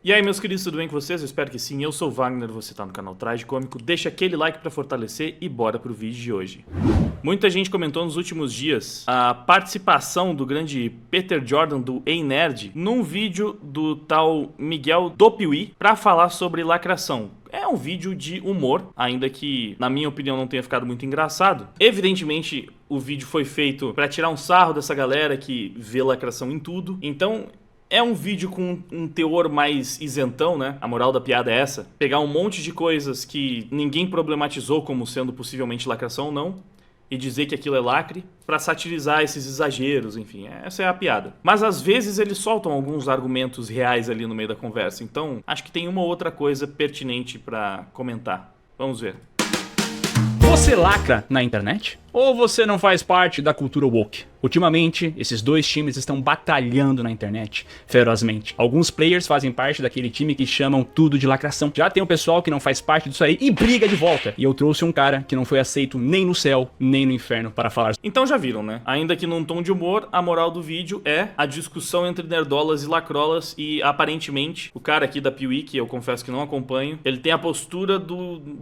E aí, meus queridos, tudo bem com vocês? Eu espero que sim. Eu sou o Wagner, você tá no canal Traje Cômico. Deixa aquele like pra fortalecer e bora pro vídeo de hoje. Muita gente comentou nos últimos dias a participação do grande Peter Jordan do Ei Nerd num vídeo do tal Miguel do Piuí pra falar sobre lacração. É um vídeo de humor, ainda que, na minha opinião, não tenha ficado muito engraçado. Evidentemente, o vídeo foi feito pra tirar um sarro dessa galera que vê lacração em tudo. Então, é um vídeo com um teor mais isentão, né? A moral da piada é essa. Pegar um monte de coisas que ninguém problematizou como sendo possivelmente lacração ou não, e dizer que aquilo é lacre, pra satirizar esses exageros, enfim, essa é a piada. Mas às vezes eles soltam alguns argumentos reais ali no meio da conversa, então acho que tem uma ou outra coisa pertinente pra comentar. Vamos ver. Você lacra na internet? Ou você não faz parte da cultura woke? Ultimamente, esses dois times estão batalhando na internet ferozmente. Alguns players fazem parte daquele time que chamam tudo de lacração. Já tem o pessoal que não faz parte disso aí e briga de volta. E eu trouxe um cara que não foi aceito nem no céu, nem no inferno para falar. Então já viram, né? Ainda que num tom de humor, a moral do vídeo é a discussão entre nerdolas e lacrolas. E aparentemente, o cara aqui da Piuí, que eu confesso que não acompanho, ele tem a postura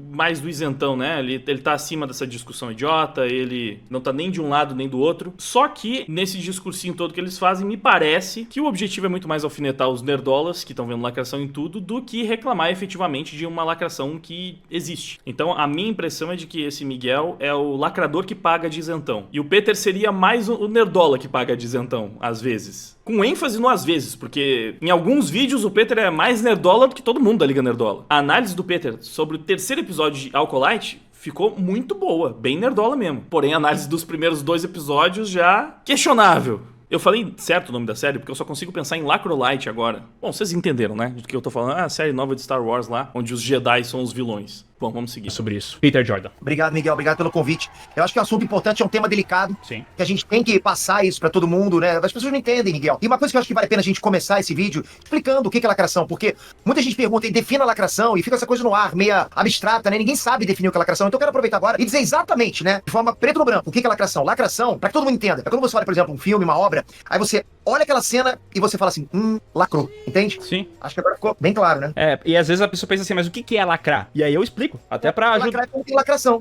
mais do isentão, né? Ele tá acima dessa discussão idiota, ele não tá nem de um lado nem do outro. Só que nesse discursinho todo que eles fazem, me parece que o objetivo é muito mais alfinetar os nerdolas que estão vendo lacração em tudo do que reclamar efetivamente de uma lacração que existe. Então a minha impressão é de que esse Miguel é o lacrador que paga de isentão. E o Peter seria mais o nerdola que paga de isentão, às vezes. Com ênfase no às vezes, porque em alguns vídeos o Peter é mais nerdola do que todo mundo da Liga Nerdola. A análise do Peter sobre o terceiro episódio de Alcolite ficou muito boa, bem nerdola mesmo. Porém, a análise dos primeiros 2 episódios já questionável. Eu falei certo o nome da série porque eu só consigo pensar em Lacrolite agora. Bom, vocês entenderam, né? Do que eu tô falando. Ah, a série nova de Star Wars lá, onde os Jedi são os vilões. Bom, vamos seguir. Sobre isso. Peter Jordan. Obrigado, Miguel. Obrigado pelo convite. Eu acho que é um assunto importante, é um tema delicado. Sim. Que a gente tem que passar isso pra todo mundo, né? As pessoas não entendem, Miguel. E uma coisa que eu acho que vale a pena a gente começar esse vídeo explicando o que é lacração. Porque muita gente pergunta e defina a lacração e fica essa coisa no ar, meia abstrata, né? Ninguém sabe definir o que é lacração. Então eu quero aproveitar agora e dizer exatamente, né? De forma preto no branco, o que é lacração. Lacração, pra que todo mundo entenda. É quando você olha, por exemplo, um filme, uma obra, aí você olha aquela cena e você fala assim, lacrou. Entende? Sim. Acho que agora ficou bem claro, né? E às vezes a pessoa pensa assim, mas o que é lacrar? E aí eu explico. Até pra ajudar. Lacrar é como tem lacração.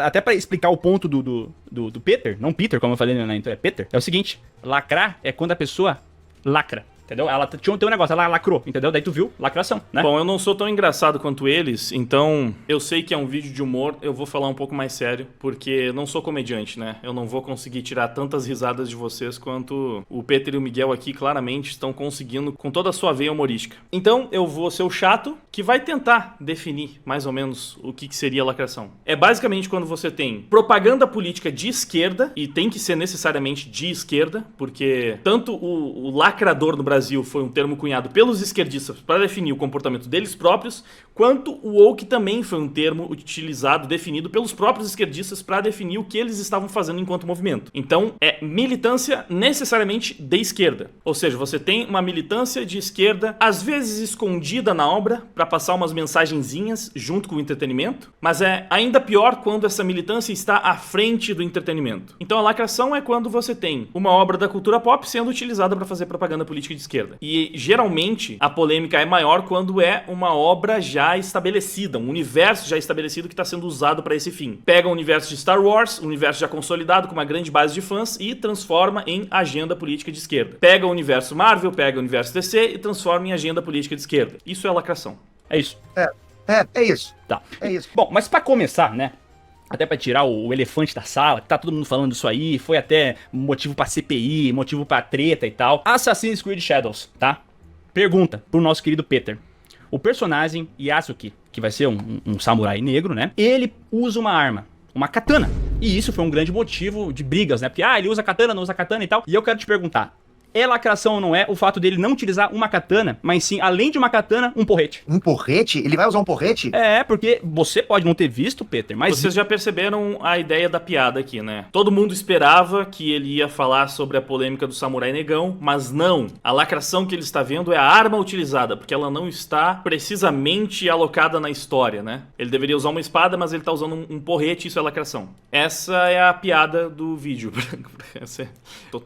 Até pra explicar o ponto do Peter, não Peter, como eu falei na intro, é Peter. É o seguinte, lacrar é quando a pessoa lacra. Entendeu? Ela tinha um negócio, ela lacrou, entendeu? Daí tu viu, lacração, né? Bom, eu não sou tão engraçado quanto eles, então eu sei que é um vídeo de humor, eu vou falar um pouco mais sério, porque não sou comediante, né? Eu não vou conseguir tirar tantas risadas de vocês quanto o Peter e o Miguel aqui claramente estão conseguindo com toda a sua veia humorística. Então eu vou ser o chato que vai tentar definir mais ou menos o que seria lacração. É basicamente quando você tem propaganda política de esquerda, e tem que ser necessariamente de esquerda, porque tanto o lacrador no Brasil foi um termo cunhado pelos esquerdistas para definir o comportamento deles próprios, quanto o woke também foi um termo utilizado, definido pelos próprios esquerdistas para definir o que eles estavam fazendo enquanto movimento. Então, é militância necessariamente de esquerda. Ou seja, você tem uma militância de esquerda, às vezes escondida na obra, para passar umas mensagenzinhas junto com o entretenimento, mas é ainda pior quando essa militância está à frente do entretenimento. Então, a lacração é quando você tem uma obra da cultura pop sendo utilizada para fazer propaganda política de esquerda. E geralmente a polêmica é maior quando é uma obra já estabelecida, um universo já estabelecido que está sendo usado para esse fim. Pega o universo de Star Wars, um universo já consolidado com uma grande base de fãs e transforma em agenda política de esquerda. Pega o universo Marvel, pega o universo DC e transforma em agenda política de esquerda. Isso é lacração. É isso. É isso. Tá. É isso. Bom, mas pra começar, né? Até pra tirar o elefante da sala, que tá todo mundo falando isso aí, foi até motivo pra CPI, motivo pra treta e tal. Assassin's Creed Shadows, tá? Pergunta pro nosso querido Peter. O personagem Yasuki, que vai ser um samurai negro, né? Ele usa uma arma, uma katana. E isso foi um grande motivo de brigas, né? Porque, ele usa katana, não usa katana e tal. E eu quero te perguntar, é lacração ou não é o fato dele não utilizar uma katana, mas sim, além de uma katana, um porrete? Um porrete? Ele vai usar um porrete? Porque você pode não ter visto, Peter, mas... Vocês já perceberam a ideia da piada aqui, né? Todo mundo esperava que ele ia falar sobre a polêmica do samurai negão, mas não. A lacração que ele está vendo é a arma utilizada, porque ela não está precisamente alocada na história, né? Ele deveria usar uma espada, mas ele está usando um porrete, isso é lacração. Essa é a piada do vídeo.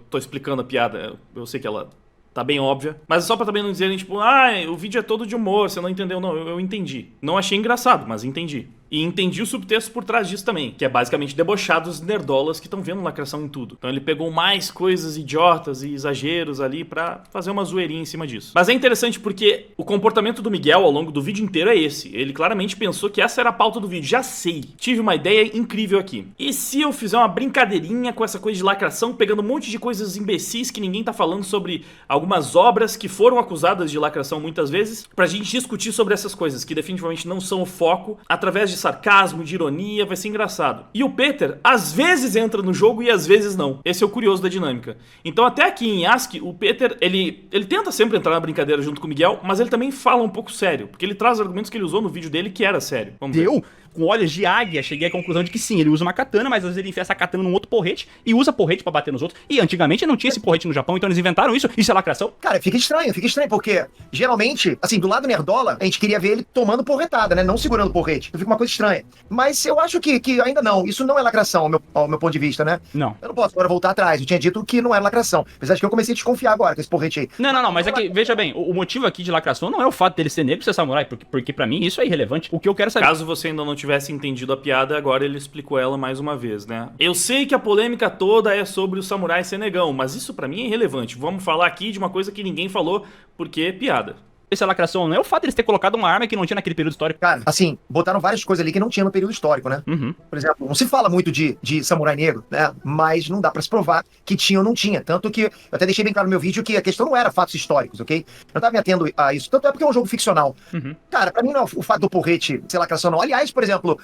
Tô explicando a piada. Eu sei que ela tá bem óbvia. Mas é só pra também não dizerem, tipo, ah, o vídeo é todo de humor, você não entendeu. Não, eu entendi. Não achei engraçado, mas entendi. E entendi o subtexto por trás disso também, que é basicamente debochar dos nerdolas que estão vendo lacração em tudo. Então ele pegou mais coisas idiotas e exageros ali pra fazer uma zoeirinha em cima disso. Mas é interessante porque o comportamento do Miguel ao longo do vídeo inteiro é esse. Ele claramente pensou que essa era a pauta do vídeo. Já sei, tive uma ideia incrível aqui. E se eu fizer uma brincadeirinha com essa coisa de lacração, pegando um monte de coisas imbecis que ninguém tá falando sobre algumas obras que foram acusadas de lacração muitas vezes, pra gente discutir sobre essas coisas que definitivamente não são o foco, através de sarcasmo, de ironia, vai ser engraçado. E o Peter, às vezes entra no jogo e às vezes não. Esse é o curioso da dinâmica. Então até aqui em Yasuke, o Peter, ele tenta sempre entrar na brincadeira junto com o Miguel, mas ele também fala um pouco sério, porque ele traz argumentos que ele usou no vídeo dele que era sério. Vamos ver. Eu, com olhos de águia, cheguei à conclusão de que sim, ele usa uma katana, mas às vezes ele enfia essa katana num outro porrete e usa porrete pra bater nos outros. E antigamente não tinha esse porrete no Japão, então eles inventaram isso. Isso é lacração? Cara, fica estranho, porque geralmente, assim, do lado nerdola, a gente queria ver ele tomando porretada, né? Não segurando porrete. Então fica uma coisa estranha. Mas eu acho que ainda não. Isso não é lacração, ao meu ponto de vista, né? Não. Eu não posso agora voltar atrás. Eu tinha dito que não era lacração. Apesar de que eu comecei a desconfiar agora com esse porrete aí. Não, mas é que, veja bem, o motivo aqui de lacração não é o fato dele ser negro e ser samurai, porque pra mim isso é irrelevante. O que eu quero saber... Caso você ainda não tivesse entendido a piada, agora ele explicou ela mais uma vez, né? Eu sei que a polêmica toda é sobre o samurai ser negão, mas isso pra mim é irrelevante. Vamos falar aqui de uma coisa que ninguém falou, porque é piada. Esse é lacração, não é o fato de eles ter colocado uma arma que não tinha naquele período histórico. Cara, assim, botaram várias coisas ali que não tinha no período histórico, né? Uhum. Por exemplo, não se fala muito de samurai negro, né? Mas não dá pra se provar que tinha ou não tinha. Tanto que eu até deixei bem claro no meu vídeo que a questão não era fatos históricos, ok? Eu não tava me atendo a isso. Tanto é porque é um jogo ficcional. Uhum. Cara, pra mim não é o fato do porrete ser lacração, não. Aliás, por exemplo,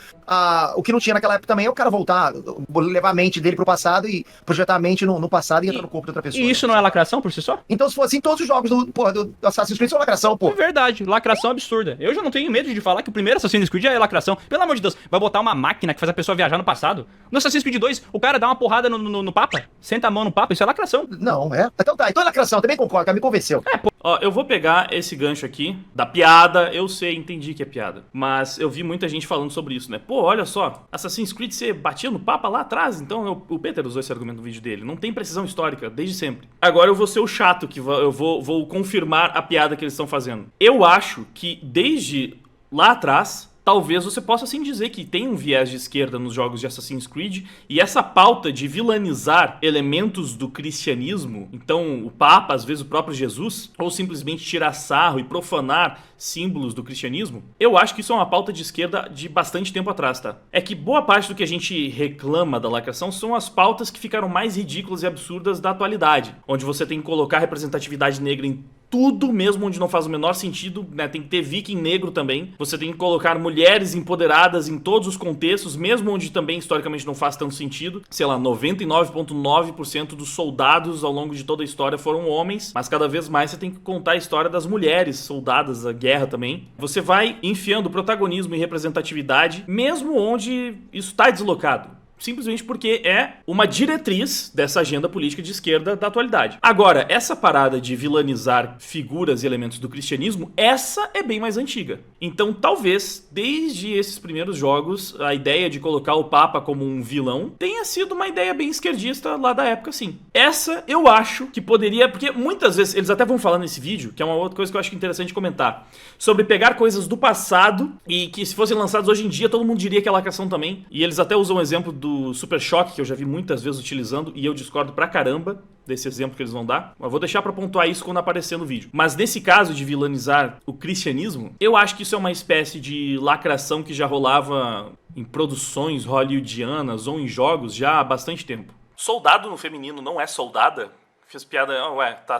o que não tinha naquela época também é o cara voltar, levar a mente dele pro passado e projetar a mente no passado e entrar no corpo de outra pessoa. E isso não é lacração por si só? Então, se for assim, todos os jogos do Assassin's Creed são lacração, pô. É verdade, lacração absurda. Eu já não tenho medo de falar que o primeiro Assassin's Creed é lacração. Pelo amor de Deus, vai botar uma máquina que faz a pessoa viajar no passado. No Assassin's Creed 2, o cara dá uma porrada no Papa, senta a mão no Papa, isso é lacração. Não, é. Então tá, então é lacração, também concordo, cara, me convenceu. Ó, eu vou pegar esse gancho aqui da piada, eu sei, entendi que é piada, mas eu vi muita gente falando sobre isso, né? Pô, olha só, Assassin's Creed você batia no Papa lá atrás, então o Peter usou esse argumento no vídeo dele, não tem precisão histórica, desde sempre. Agora eu vou ser o chato, que eu vou confirmar a piada que eles estão fazendo. Eu acho que desde lá atrás... Talvez você possa assim dizer que tem um viés de esquerda nos jogos de Assassin's Creed e essa pauta de vilanizar elementos do cristianismo, então o Papa, às vezes o próprio Jesus, ou simplesmente tirar sarro e profanar símbolos do cristianismo, eu acho que isso é uma pauta de esquerda de bastante tempo atrás, tá? É que boa parte do que a gente reclama da lacração são as pautas que ficaram mais ridículas e absurdas da atualidade, onde você tem que colocar representatividade negra em tudo, mesmo onde não faz o menor sentido, né? Tem que ter viking negro também. Você tem que colocar mulheres empoderadas em todos os contextos, mesmo onde também historicamente não faz tanto sentido. Sei lá, 99,9% dos soldados ao longo de toda a história foram homens, mas cada vez mais você tem que contar a história das mulheres soldadas da guerra também. Você vai enfiando protagonismo e representatividade, mesmo onde isso está deslocado. Simplesmente porque é uma diretriz dessa agenda política de esquerda da atualidade. Agora, essa parada de vilanizar figuras e elementos do cristianismo, essa é bem mais antiga. Então, talvez, desde esses primeiros jogos, a ideia de colocar o Papa como um vilão tenha sido uma ideia bem esquerdista lá da época, sim. Essa, eu acho que poderia... Porque muitas vezes, eles até vão falar nesse vídeo, que é uma outra coisa que eu acho interessante comentar, sobre pegar coisas do passado e que se fossem lançadas hoje em dia, todo mundo diria que é lacração também. E eles até usam o exemplo do Super Choque, que eu já vi muitas vezes utilizando, e eu discordo pra caramba desse exemplo que eles vão dar. Mas vou deixar pra pontuar isso quando aparecer no vídeo. Mas nesse caso de vilanizar o cristianismo, eu acho que isso é uma espécie de lacração que já rolava em produções hollywoodianas ou em jogos já há bastante tempo. Soldado no feminino não é soldada? Fiz piada,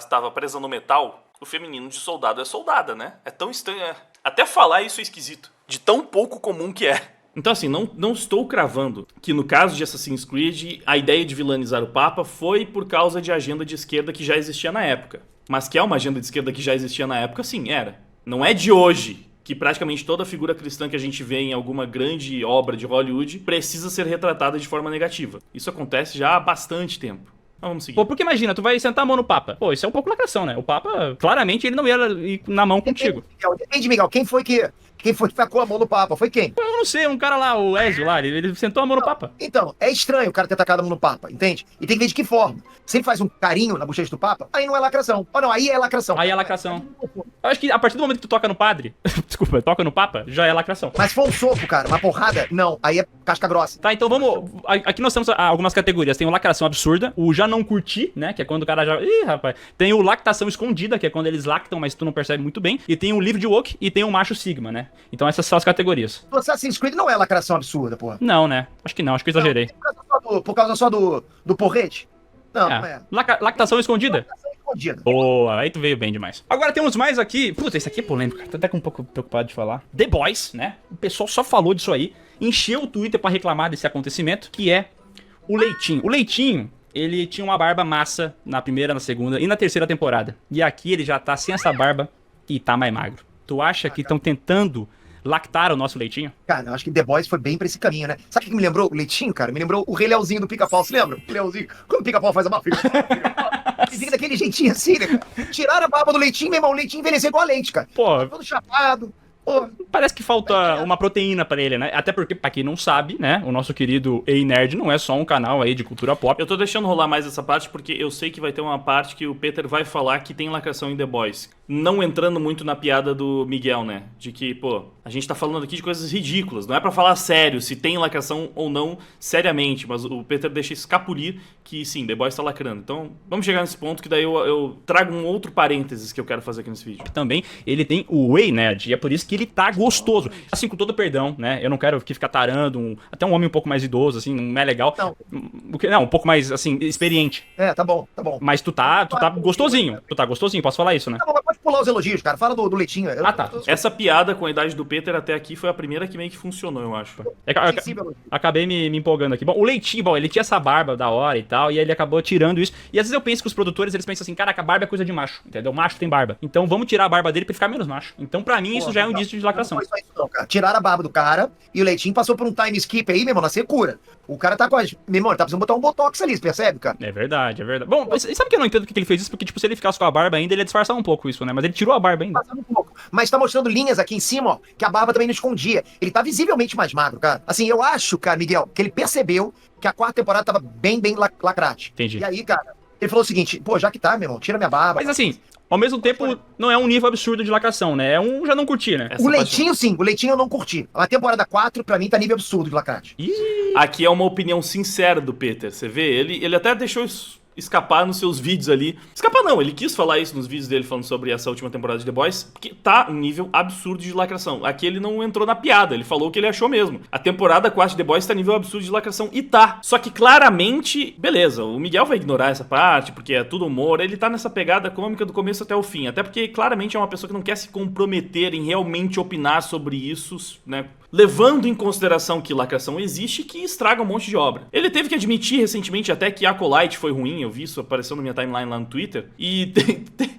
tava presa no metal. O feminino de soldado é soldada, né? É tão estranho. Até falar isso é esquisito. De tão pouco comum que é. Então assim, não estou cravando que no caso de Assassin's Creed, a ideia de vilanizar o Papa foi por causa de agenda de esquerda que já existia na época. Mas que é uma agenda de esquerda que já existia na época, sim, era. Não é de hoje que praticamente toda figura cristã que a gente vê em alguma grande obra de Hollywood precisa ser retratada de forma negativa. Isso acontece já há bastante tempo. vamos seguir. Pô, porque imagina, tu vai sentar a mão no Papa. Pô, isso é um pouco lacração, né? O Papa, claramente, ele não ia ir na mão contigo. Depende, Miguel. Quem foi que tacou a mão no Papa? Foi quem? Eu não sei, um cara lá, o Ezio lá, ele sentou a mão no Papa. Então, é estranho o cara ter tacado a mão no Papa, entende? E tem que ver de que forma. Se ele faz um carinho na bochecha do Papa, aí não é lacração. Ou não, aí é lacração. Aí é lacração. Eu acho que a partir do momento que tu toca no padre, desculpa, toca no Papa, já é lacração. Mas se for um soco, cara, uma porrada, não. Aí é casca grossa. Tá, então vamos. Aqui nós temos algumas categorias. Tem o lacração absurda, o já não curti, né? Que é quando o cara já. Ih, rapaz. Tem o lactação escondida, que é quando eles lactam, mas tu não percebe muito bem. E tem o livre de woke e tem o macho sigma, né? Então essas são as categorias. O Assassin's Creed não é lacração absurda, porra. Não, né? Acho que não, acho que eu exagerei. Por causa só do porrete? Não, não é. Lactação escondida? Lacração escondida. Boa, aí tu veio bem demais. Agora temos mais aqui. Puta, esse aqui é polêmico, cara. Tô até um pouco preocupado de falar. The Boys, né? O pessoal só falou disso aí. Encheu o Twitter pra reclamar desse acontecimento, que é o Leitinho. O Leitinho, ele tinha uma barba massa na primeira, na segunda e na terceira temporada. E aqui ele já tá sem essa barba e tá mais magro. Tu acha que estão tentando lactar o nosso Leitinho? Cara, eu acho que The Boys foi bem pra esse caminho, né? Sabe o que me lembrou o Leitinho, cara? Me lembrou o Rei Leozinho do Pica-Pau, você lembra? O Leozinho. Quando o Pica-Pau faz a barba, ele fica daquele jeitinho assim, né, cara? Tiraram a barba do Leitinho, meu irmão, o Leitinho envelheceu igual a leite, cara. Pô, Todo chapado. Pô, parece que falta uma proteína pra ele, né? Até porque, pra quem não sabe, né? O nosso querido Ei Nerd não é só um canal aí de cultura pop. Eu tô deixando rolar mais essa parte porque eu sei que vai ter uma parte que o Peter vai falar que tem lacração em The Boys. Não entrando muito na piada do Miguel, né? De que, pô, a gente tá falando aqui de coisas ridículas. Não é pra falar sério se tem lacração ou não seriamente. Mas o Peter deixa escapulir que sim, The Boys tá lacrando. Então, vamos chegar nesse ponto que daí eu trago um outro parênteses que eu quero fazer aqui nesse vídeo. Também ele tem o Ei Nerd e é por isso que ele tá gostoso. Assim, com todo perdão, né? Eu não quero que ficar tarando até um homem um pouco mais idoso, assim, não é legal. Não, um pouco mais, assim, experiente. é, tá bom, tá bom. Mas tu tá gostosinho. Tu tá gostosinho, posso falar isso, né? Tá bom, mas pode pular os elogios, cara. Fala do Leitinho. Ah, tá. Essa piada com a idade do Peter até aqui foi a primeira que meio que funcionou, eu acho. Acabei me empolgando aqui. Bom, o Leitinho, bom, ele tinha essa barba da hora e tal, e aí ele acabou tirando isso. E às vezes eu penso que os produtores, eles pensam assim, caraca, a barba é coisa de macho, entendeu? Macho tem barba. Então vamos tirar a barba dele pra ele ficar menos macho. Então pra mim isso já é um indício de lacração. Não foi só isso não, cara. Tiraram a barba do cara e o Leitinho passou por um time skip aí, meu irmão, na secura. O cara tá com as... Meu irmão, ele tá precisando botar um botox ali, você percebe, cara? É verdade, é verdade. Bom, sabe que eu não entendo porque ele fez isso? Porque, tipo, se ele ficasse com a barba ainda, ele ia disfarçar um pouco isso, né? Mas ele tirou a barba ainda. Passando um pouco. Mas tá mostrando linhas aqui em cima, ó, que a barba também não escondia. Ele tá visivelmente mais magro, cara. Assim, eu acho, cara, Miguel, que ele percebeu que a quarta temporada tava bem lacrate. Entendi. E aí, cara, ele falou o seguinte, pô, já que tá, meu irmão, tira minha barba. Mas assim, ao mesmo tempo, não é um nível absurdo de lacração, né? É um já não curti, né? O Leitinho, sim, o Leitinho eu não curti. A temporada 4, pra mim, tá nível absurdo de lacrate. Aqui é uma opinião sincera do Peter, você vê? Ele até deixou isso escapar nos seus vídeos ali. Escapar não, ele quis falar isso nos vídeos dele falando sobre essa última temporada de The Boys, porque tá um nível absurdo de lacração. Aqui ele não entrou na piada, ele falou o que ele achou mesmo. A temporada 4 de The Boys tá nível absurdo de lacração e tá. Só que claramente, beleza, o Miguel vai ignorar essa parte, porque é tudo humor, ele tá nessa pegada cômica do começo até o fim, até porque claramente é uma pessoa que não quer se comprometer em realmente opinar sobre isso, né? Levando em consideração que lacração existe, que estraga um monte de obra. Ele teve que admitir recentemente até que Acolyte foi ruim, eu vi isso aparecendo na minha timeline lá no Twitter, e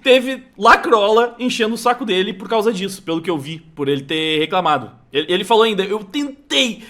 teve lacrola enchendo o saco dele por causa disso, pelo que eu vi, por ele ter reclamado. Ele falou ainda, eu tentei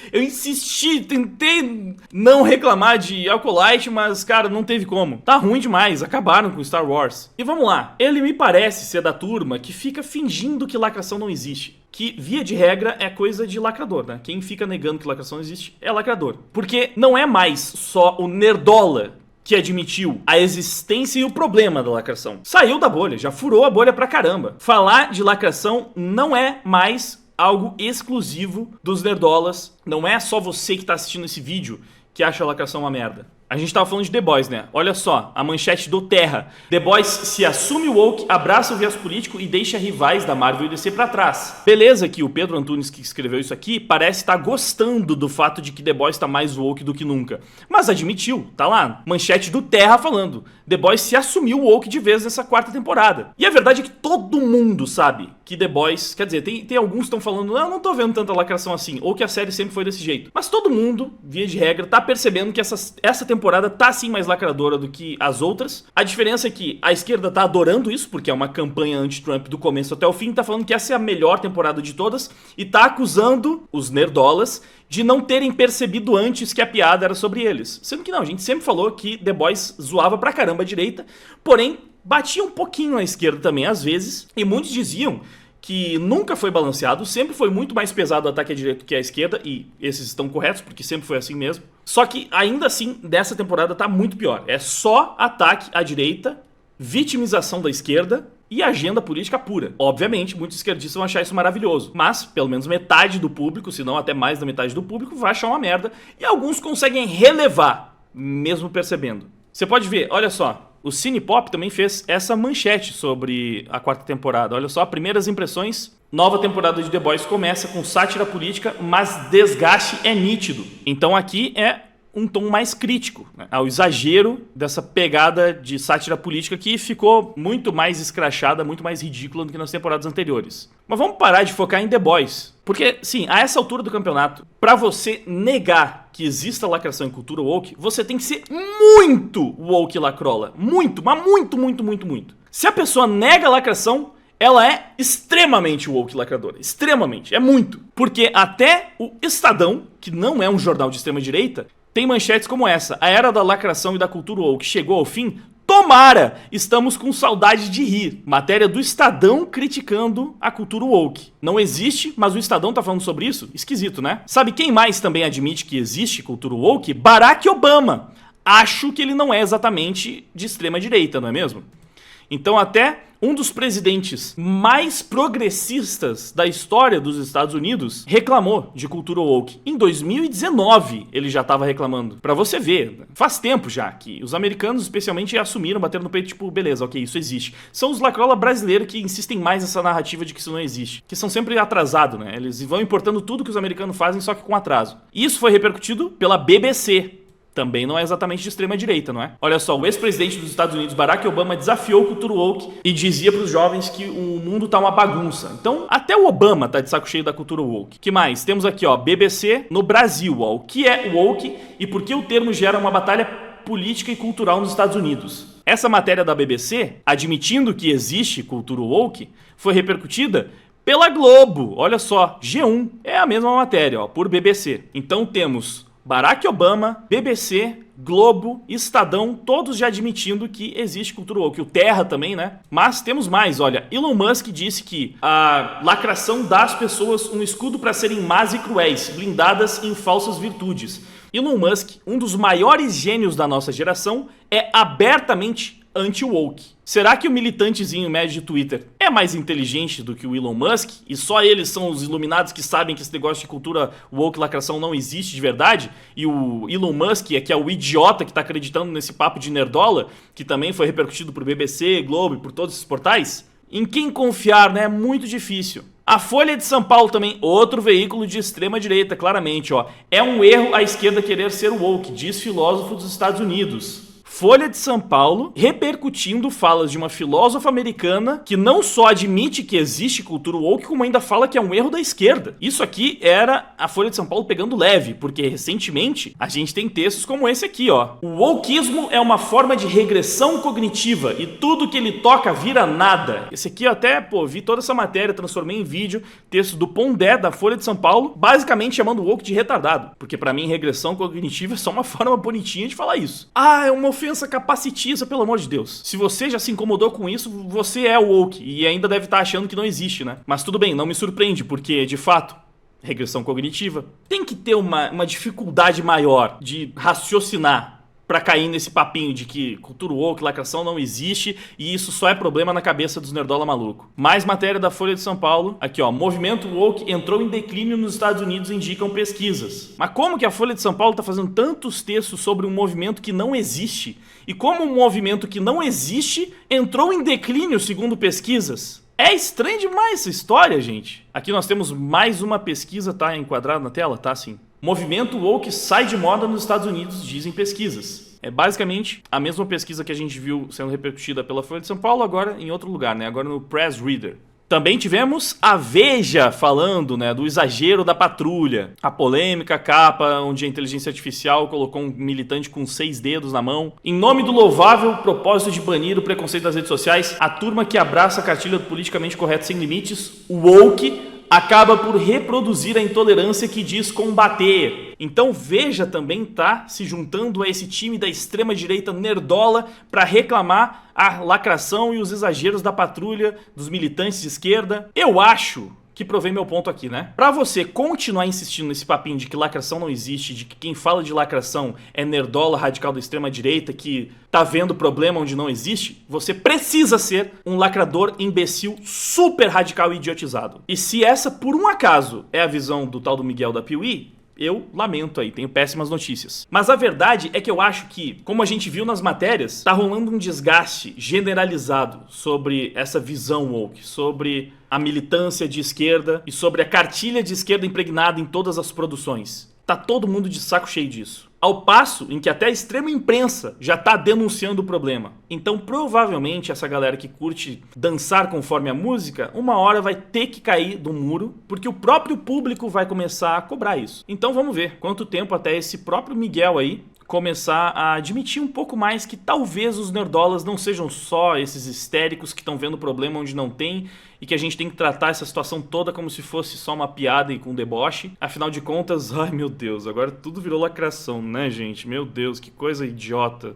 não reclamar de Acolyte, mas, cara, não teve como. Tá ruim demais, acabaram com Star Wars. E vamos lá, ele me parece ser da turma que fica fingindo que lacração não existe. Que, via de regra, é coisa de lacrador, né? Quem fica negando que lacração existe é lacrador. Porque não é mais só o nerdola que admitiu a existência e o problema da lacração. Saiu da bolha, já furou a bolha pra caramba. Falar de lacração não é mais algo exclusivo dos nerdolas. Não é só você que tá assistindo esse vídeo que acha a lacração uma merda. A gente tava falando de The Boys, né? Olha só, a manchete do Terra. The Boys se assume woke, abraça o viés político e deixa rivais da Marvel e DC pra trás. Beleza que o Pedro Antunes, que escreveu isso aqui, parece estar gostando do fato de que The Boys tá mais woke do que nunca. Mas admitiu, tá lá, manchete do Terra falando. The Boys se assumiu woke de vez nessa quarta temporada. E a verdade é que todo mundo sabe que The Boys... Quer dizer, tem alguns que estão falando, não tô vendo tanta lacração assim, ou que a série sempre foi desse jeito. Mas todo mundo, via de regra, tá percebendo que essa temporada tá sim mais lacradora do que as outras. A diferença é que a esquerda tá adorando isso, porque é uma campanha anti-Trump do começo até o fim, tá falando que essa é a melhor temporada de todas, e tá acusando os nerdolas de não terem percebido antes que a piada era sobre eles. Sendo que não, a gente sempre falou que The Boys zoava pra caramba a direita, porém batia um pouquinho à esquerda também às vezes, e muitos diziam que nunca foi balanceado, sempre foi muito mais pesado o ataque à direita que à esquerda, e esses estão corretos, porque sempre foi assim mesmo. Só que ainda assim, dessa temporada tá muito pior. É só ataque à direita, vitimização da esquerda e agenda política pura. Obviamente, muitos esquerdistas vão achar isso maravilhoso, mas pelo menos metade do público, se não até mais da metade do público, vai achar uma merda, e alguns conseguem relevar, mesmo percebendo. Você pode ver, olha só, o Cinepop também fez essa manchete sobre a 4ª temporada. Olha só, primeiras impressões. Nova temporada de The Boys começa com sátira política, mas desgaste é nítido. Então aqui é um tom mais crítico, né, ao exagero dessa pegada de sátira política que ficou muito mais escrachada, muito mais ridícula do que nas temporadas anteriores. Mas vamos parar de focar em The Boys. Porque, sim, a essa altura do campeonato, pra você negar que exista lacração em cultura woke, você tem que ser muito woke lacrola. Muito, mas muito, muito, muito, muito. Se a pessoa nega a lacração, ela é extremamente woke lacradora. Extremamente. É muito. Porque até o Estadão, que não é um jornal de extrema direita, tem manchetes como essa: a era da lacração e da cultura woke chegou ao fim? Tomara! Estamos com saudade de rir. Matéria do Estadão criticando a cultura woke. Não existe, mas o Estadão tá falando sobre isso? Esquisito, né? Sabe quem mais também admite que existe cultura woke? Barack Obama. Acho que ele não é exatamente de extrema direita, não é mesmo? Então até um dos presidentes mais progressistas da história dos Estados Unidos reclamou de cultura woke. Em 2019 ele já estava reclamando. Pra você ver, faz tempo já que os americanos especialmente assumiram, bateram no peito, tipo, beleza, ok, isso existe. São os lacrola brasileiros que insistem mais nessa narrativa de que isso não existe. Que são sempre atrasados, né? Eles vão importando tudo que os americanos fazem, só que com atraso. Isso foi repercutido pela BBC. Também não é exatamente de extrema direita, não é? Olha só, o ex-presidente dos Estados Unidos, Barack Obama, desafiou o cultura woke e dizia para os jovens que o mundo tá uma bagunça. Então, até o Obama tá de saco cheio da cultura woke. Que mais? Temos aqui, ó, BBC no Brasil, ó, o que é woke e por que o termo gera uma batalha política e cultural nos Estados Unidos. Essa matéria da BBC, admitindo que existe cultura woke, foi repercutida pela Globo. Olha só, G1 é a mesma matéria, ó, por BBC. Então temos Barack Obama, BBC, Globo, Estadão, todos já admitindo que existe cultura woke. O Terra também, né? Mas temos mais, olha. Elon Musk disse que a lacração dá às pessoas um escudo para serem más e cruéis, blindadas em falsas virtudes. Elon Musk, um dos maiores gênios da nossa geração, é abertamente anti-woke. Será que o militantezinho médio de Twitter é mais inteligente do que o Elon Musk? E só eles são os iluminados que sabem que esse negócio de cultura woke lacração não existe de verdade? E o Elon Musk é que é o idiota que tá acreditando nesse papo de nerdola, que também foi repercutido por BBC, Globo e por todos esses portais? Em quem confiar, né? É muito difícil. A Folha de São Paulo também, outro veículo de extrema direita, claramente, ó. É um erro a esquerda querer ser woke, diz filósofo dos Estados Unidos. Folha de São Paulo repercutindo falas de uma filósofa americana que não só admite que existe cultura woke, como ainda fala que é um erro da esquerda. Isso aqui era a Folha de São Paulo pegando leve, porque recentemente a gente tem textos como esse aqui, ó. O wokeismo é uma forma de regressão cognitiva e tudo que ele toca vira nada. Esse aqui eu até, vi toda essa matéria, transformei em vídeo, texto do Pondé, da Folha de São Paulo, basicamente chamando o woke de retardado, porque pra mim regressão cognitiva é só uma forma bonitinha de falar isso. Ah, é uma ofensa capacitista, pelo amor de Deus. Se você já se incomodou com isso, você é woke e ainda deve estar achando que não existe, né? Mas tudo bem, não me surpreende, porque, de fato, regressão cognitiva tem que ter uma dificuldade maior de raciocinar pra cair nesse papinho de que cultura woke, lacração não existe e isso só é problema na cabeça dos nerdola maluco. Mais matéria da Folha de São Paulo. Aqui, ó. Movimento woke entrou em declínio nos Estados Unidos, indicam pesquisas. Mas como que a Folha de São Paulo tá fazendo tantos textos sobre um movimento que não existe? E como um movimento que não existe entrou em declínio, segundo pesquisas? É estranho demais essa história, gente. Aqui nós temos mais uma pesquisa, tá enquadrada na tela? Tá, sim. Movimento woke sai de moda nos Estados Unidos, dizem pesquisas. É basicamente a mesma pesquisa que a gente viu sendo repercutida pela Folha de São Paulo, agora em outro lugar, né? Agora no Press Reader. Também tivemos a Veja falando, né, do exagero da patrulha. A polêmica capa onde a inteligência artificial colocou um militante com 6 dedos na mão. Em nome do louvável propósito de banir o preconceito das redes sociais, a turma que abraça a cartilha do politicamente correto sem limites, o woke, acaba por reproduzir a intolerância que diz combater. Então Veja também tá se juntando a esse time da extrema-direita nerdola para reclamar a lacração e os exageros da patrulha dos militantes de esquerda. Eu acho que provei meu ponto aqui, né? Pra você continuar insistindo nesse papinho de que lacração não existe, de que quem fala de lacração é nerdola radical da extrema-direita, que tá vendo problema onde não existe, você precisa ser um lacrador imbecil super radical e idiotizado. E se essa, por um acaso, é a visão do tal do Miguel da Piuí, eu lamento aí, tenho péssimas notícias. Mas a verdade é que eu acho que, como a gente viu nas matérias, tá rolando um desgaste generalizado sobre essa visão woke, sobre a militância de esquerda e sobre a cartilha de esquerda impregnada em todas as produções. Tá todo mundo de saco cheio disso. Ao passo em que até a extrema imprensa já tá denunciando o problema. Então, provavelmente, essa galera que curte dançar conforme a música, uma hora vai ter que cair do muro, porque o próprio público vai começar a cobrar isso. Então, vamos ver quanto tempo até esse próprio Miguel aí começar a admitir um pouco mais que talvez os nerdolas não sejam só esses histéricos que estão vendo problema onde não tem e que a gente tem que tratar essa situação toda como se fosse só uma piada e com deboche. Afinal de contas, ai meu Deus, agora tudo virou lacração, né, gente? Meu Deus, que coisa idiota.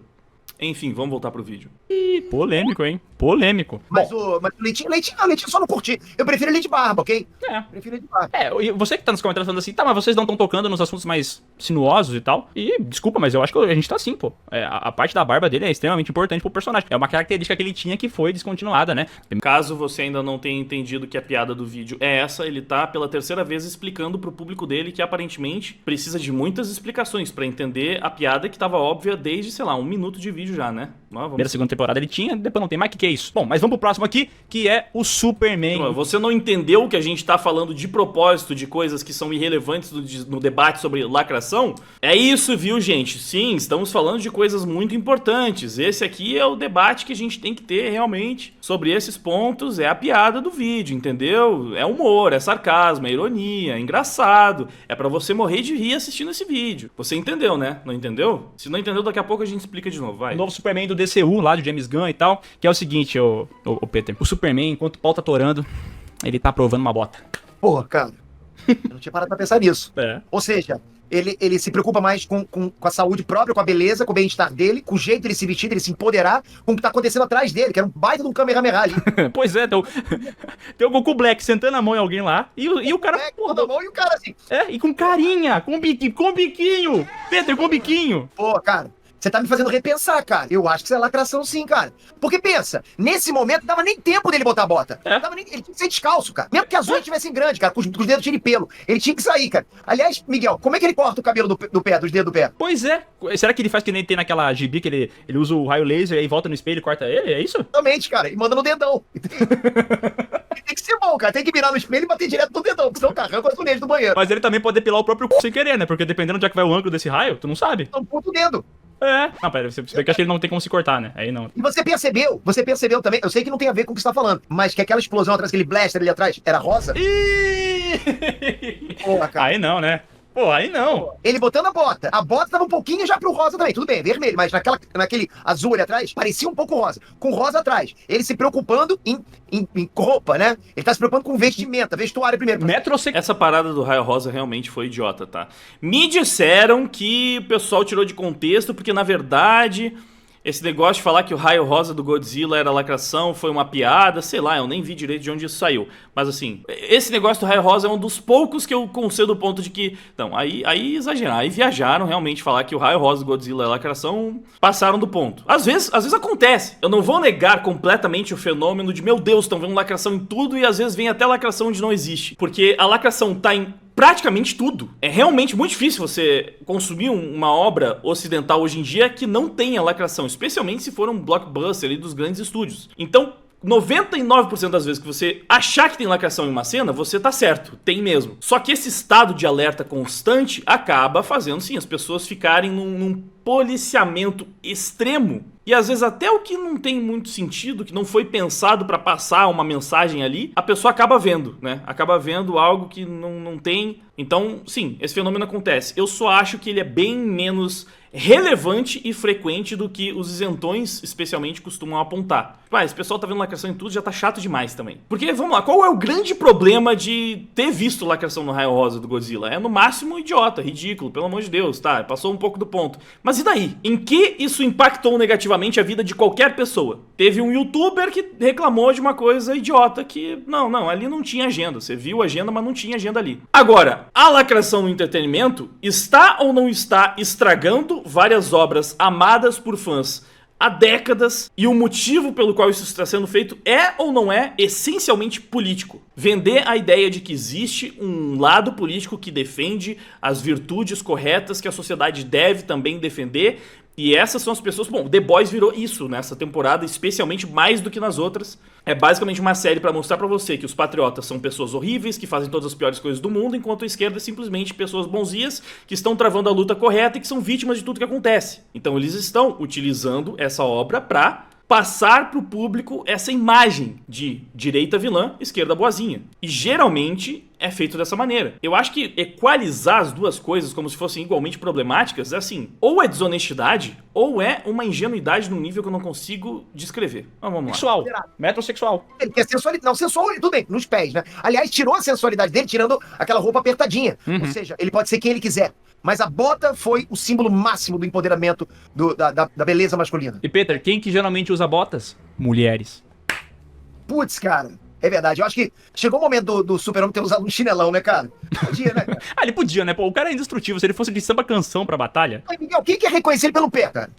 Enfim, vamos voltar pro vídeo. Ih, polêmico, hein? Polêmico. Mas o leitinho eu só não curti. Eu prefiro ele de barba, ok? É. Prefiro ele de barba. E você que tá nos comentários falando assim, tá, mas vocês não estão tocando nos assuntos mais sinuosos e tal. E, desculpa, mas eu acho que a gente tá assim, pô. A parte da barba dele é extremamente importante pro personagem. É uma característica que ele tinha que foi descontinuada, né? Caso você ainda não tenha entendido que a piada do vídeo é essa, ele tá pela terceira vez explicando pro público dele que aparentemente precisa de muitas explicações pra entender a piada que tava óbvia desde, sei lá, 1 minuto de vídeo já, né? Primeira, segunda temporada ele tinha, depois não tem mais. Que é isso? Bom, mas vamos pro próximo aqui, que é o Superman. Você não entendeu que a gente tá falando de propósito de coisas que são irrelevantes no debate sobre lacração? É isso, viu, gente? Sim, estamos falando de coisas muito importantes. Esse aqui é o debate que a gente tem que ter realmente sobre esses pontos. É a piada do vídeo, entendeu? É humor, é sarcasmo, é ironia, é engraçado. É pra você morrer de rir assistindo esse vídeo. Você entendeu, né? Não entendeu? Se não entendeu, daqui a pouco a gente explica de novo, vai. O novo Superman do DCU, lá do James Gunn e tal, que é o seguinte, o Peter. O Superman, enquanto o pau tá torando, ele tá provando uma bota. Porra, cara. Eu não tinha parado pra pensar nisso. É. Ou seja, ele se preocupa mais com a saúde própria, com a beleza, com o bem-estar dele, com o jeito dele se vestir, dele se empoderar, com o que tá acontecendo atrás dele, que era um baita de um Kamehameha ali. Pois é, tem o Goku Black sentando a mão em alguém lá, e o cara... Porra, da mão e o cara assim. E com carinha, com biquinho. Peter, com biquinho. Pô, cara. Você tá me fazendo repensar, cara. Eu acho que isso é lacração sim, cara. Porque pensa, nesse momento não dava nem tempo dele botar a bota. Ele tinha que ser descalço, cara. Mesmo que as unhas estivessem grandes, cara, com os dedos cheios de pelo. Ele tinha que sair, cara. Aliás, Miguel, como é que ele corta o cabelo do pé, dos dedos do pé? Pois é. Será que ele faz que nem tem naquela gibi que ele usa o raio laser e aí volta no espelho e corta ele? É isso? Exatamente, cara. E manda no dedão. Tem que ser bom, cara. Tem que virar no espelho e bater direto no dedão, senão arranca as unhas do banheiro. Mas ele também pode depilar o próprio cu sem querer, né? Porque dependendo de onde é que vai o ângulo desse raio, tu não sabe. Então, puta o dedo. Não, pera, você vê que acho que ele não tem como se cortar, né? Aí não. E você percebeu também, eu sei que não tem a ver com o que você tá falando, mas que aquela explosão atrás, aquele blaster ali atrás, era rosa? Porra, cara. Aí não, né? Pô, aí não. Ele botando a bota tava um pouquinho já pro rosa também, tudo bem, vermelho, mas naquele azul ali atrás, parecia um pouco rosa, com rosa atrás. Ele se preocupando em roupa, né? Ele tá se preocupando com vestimenta, vestuário primeiro. Essa parada do raio rosa realmente foi idiota, tá? Me disseram que o pessoal tirou de contexto, porque na verdade... Esse negócio de falar que o raio rosa do Godzilla era lacração foi uma piada, sei lá, eu nem vi direito de onde isso saiu. Mas assim, esse negócio do raio rosa é um dos poucos que eu concedo o ponto de que... Não, aí exageraram, aí viajaram realmente falar que o raio rosa do Godzilla é lacração, passaram do ponto. Às vezes acontece. Eu não vou negar completamente o fenômeno de, meu Deus, estão vendo lacração em tudo e às vezes vem até lacração onde não existe. Porque a lacração tá em... praticamente tudo. É realmente muito difícil você consumir uma obra ocidental hoje em dia que não tenha lacração, especialmente se for um blockbuster ali dos grandes estúdios. Então, 99% das vezes que você achar que tem lacração em uma cena, você tá certo, tem mesmo. Só que esse estado de alerta constante acaba fazendo, sim, as pessoas ficarem num policiamento extremo. E às vezes até o que não tem muito sentido, que não foi pensado pra passar uma mensagem ali, a pessoa acaba vendo, né? Acaba vendo algo que não tem. Então, sim, esse fenômeno acontece. Eu só acho que ele é bem menos relevante e frequente do que os isentões, especialmente, costumam apontar. Mas esse pessoal tá vendo lacração em tudo, já tá chato demais também. Porque, vamos lá, qual é o grande problema de ter visto lacração no Raio Rosa do Godzilla? É no máximo idiota, ridículo, pelo amor de Deus, tá? Passou um pouco do ponto. Mas e daí? Em que isso impactou negativamente a vida de qualquer pessoa? Teve um youtuber que reclamou de uma coisa idiota que, não, ali não tinha agenda. Você viu a agenda, mas não tinha agenda ali. Agora, a lacração no entretenimento está ou não está estragando várias obras amadas por fãs há décadas, e o motivo pelo qual isso está sendo feito é ou não é essencialmente político. Vender a ideia de que existe um lado político que defende as virtudes corretas que a sociedade deve também defender, e essas são as pessoas... Bom, The Boys virou isso nessa temporada, especialmente mais do que nas outras. É basicamente uma série pra mostrar pra você que os patriotas são pessoas horríveis, que fazem todas as piores coisas do mundo, enquanto a esquerda é simplesmente pessoas bonzinhas, que estão travando a luta correta e que são vítimas de tudo que acontece. Então eles estão utilizando essa obra pra passar pro público essa imagem de direita vilã, esquerda boazinha. E geralmente é feito dessa maneira. Eu acho que equalizar as duas coisas como se fossem igualmente problemáticas é assim, ou é desonestidade, ou é uma ingenuidade num nível que eu não consigo descrever. Então, vamos lá. Sexual, metrosexual. Ele quer sensualidade. Não, sensual, tudo bem, nos pés, né? Aliás, tirou a sensualidade dele, tirando aquela roupa apertadinha. Ou seja, ele pode ser quem ele quiser. Mas a bota foi o símbolo máximo do empoderamento da beleza masculina. E Peter, quem que geralmente usa botas? Mulheres. Putz, cara. É verdade. Eu acho que chegou o momento do Super-Homem ter usado um chinelão, né, cara? Podia, né, cara? Ele podia, né? Pô, o cara é indestrutível. Se ele fosse de samba canção pra batalha... Mas, Miguel, quem quer reconhecer ele pelo pé, cara?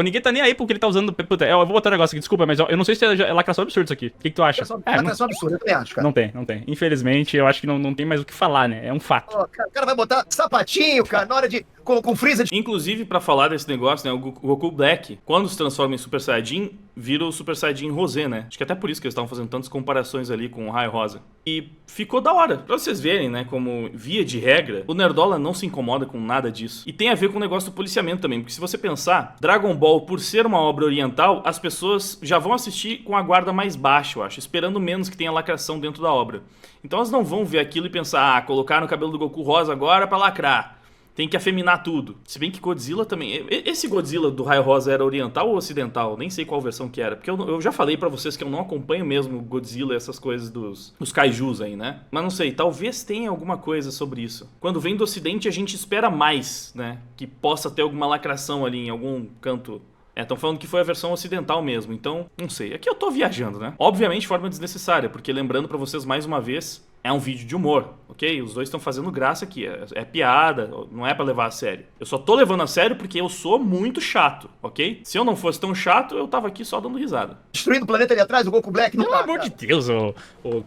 Ninguém tá nem aí porque ele tá usando... Puta, eu vou botar um negócio aqui, desculpa, mas eu não sei se é lacração absurda isso aqui. O que tu acha? Lacração absurda, eu também acho, cara. Não tem. Infelizmente, eu acho que não tem mais o que falar, né? É um fato. O cara vai botar sapatinho, cara, na hora de... Com freeza de... Inclusive, pra falar desse negócio, né, o Goku Black, quando se transforma em Super Saiyajin, vira o Super Saiyajin Rosé, né? Acho que até por isso que eles estavam fazendo tantas comparações ali com o Raio Rosa. E ficou da hora. Pra vocês verem, né, como via de regra, o Nerdola não se incomoda com nada disso. E tem a ver com o negócio do policiamento também, porque se você pensar, Dragon Ball, por ser uma obra oriental, as pessoas já vão assistir com a guarda mais baixa, eu acho, esperando menos que tenha lacração dentro da obra. Então elas não vão ver aquilo e pensar, colocaram o cabelo do Goku rosa agora pra lacrar. Tem que afeminar tudo. Se bem que Godzilla também... Esse Godzilla do Raio Rosa era oriental ou ocidental? Nem sei qual versão que era. Porque eu já falei pra vocês que eu não acompanho mesmo Godzilla e essas coisas dos kaijus aí, né? Mas não sei, talvez tenha alguma coisa sobre isso. Quando vem do ocidente a gente espera mais, né? Que possa ter alguma lacração ali em algum canto. Estão falando que foi a versão ocidental mesmo, então, não sei. Aqui eu tô viajando, né? Obviamente de forma desnecessária, porque lembrando pra vocês mais uma vez... É um vídeo de humor, ok? Os dois estão fazendo graça aqui, é piada, não é pra levar a sério. Eu só tô levando a sério porque eu sou muito chato, ok? Se eu não fosse tão chato, eu tava aqui só dando risada. Destruindo o planeta ali atrás, o Goku Black. Pelo amor de Deus, ô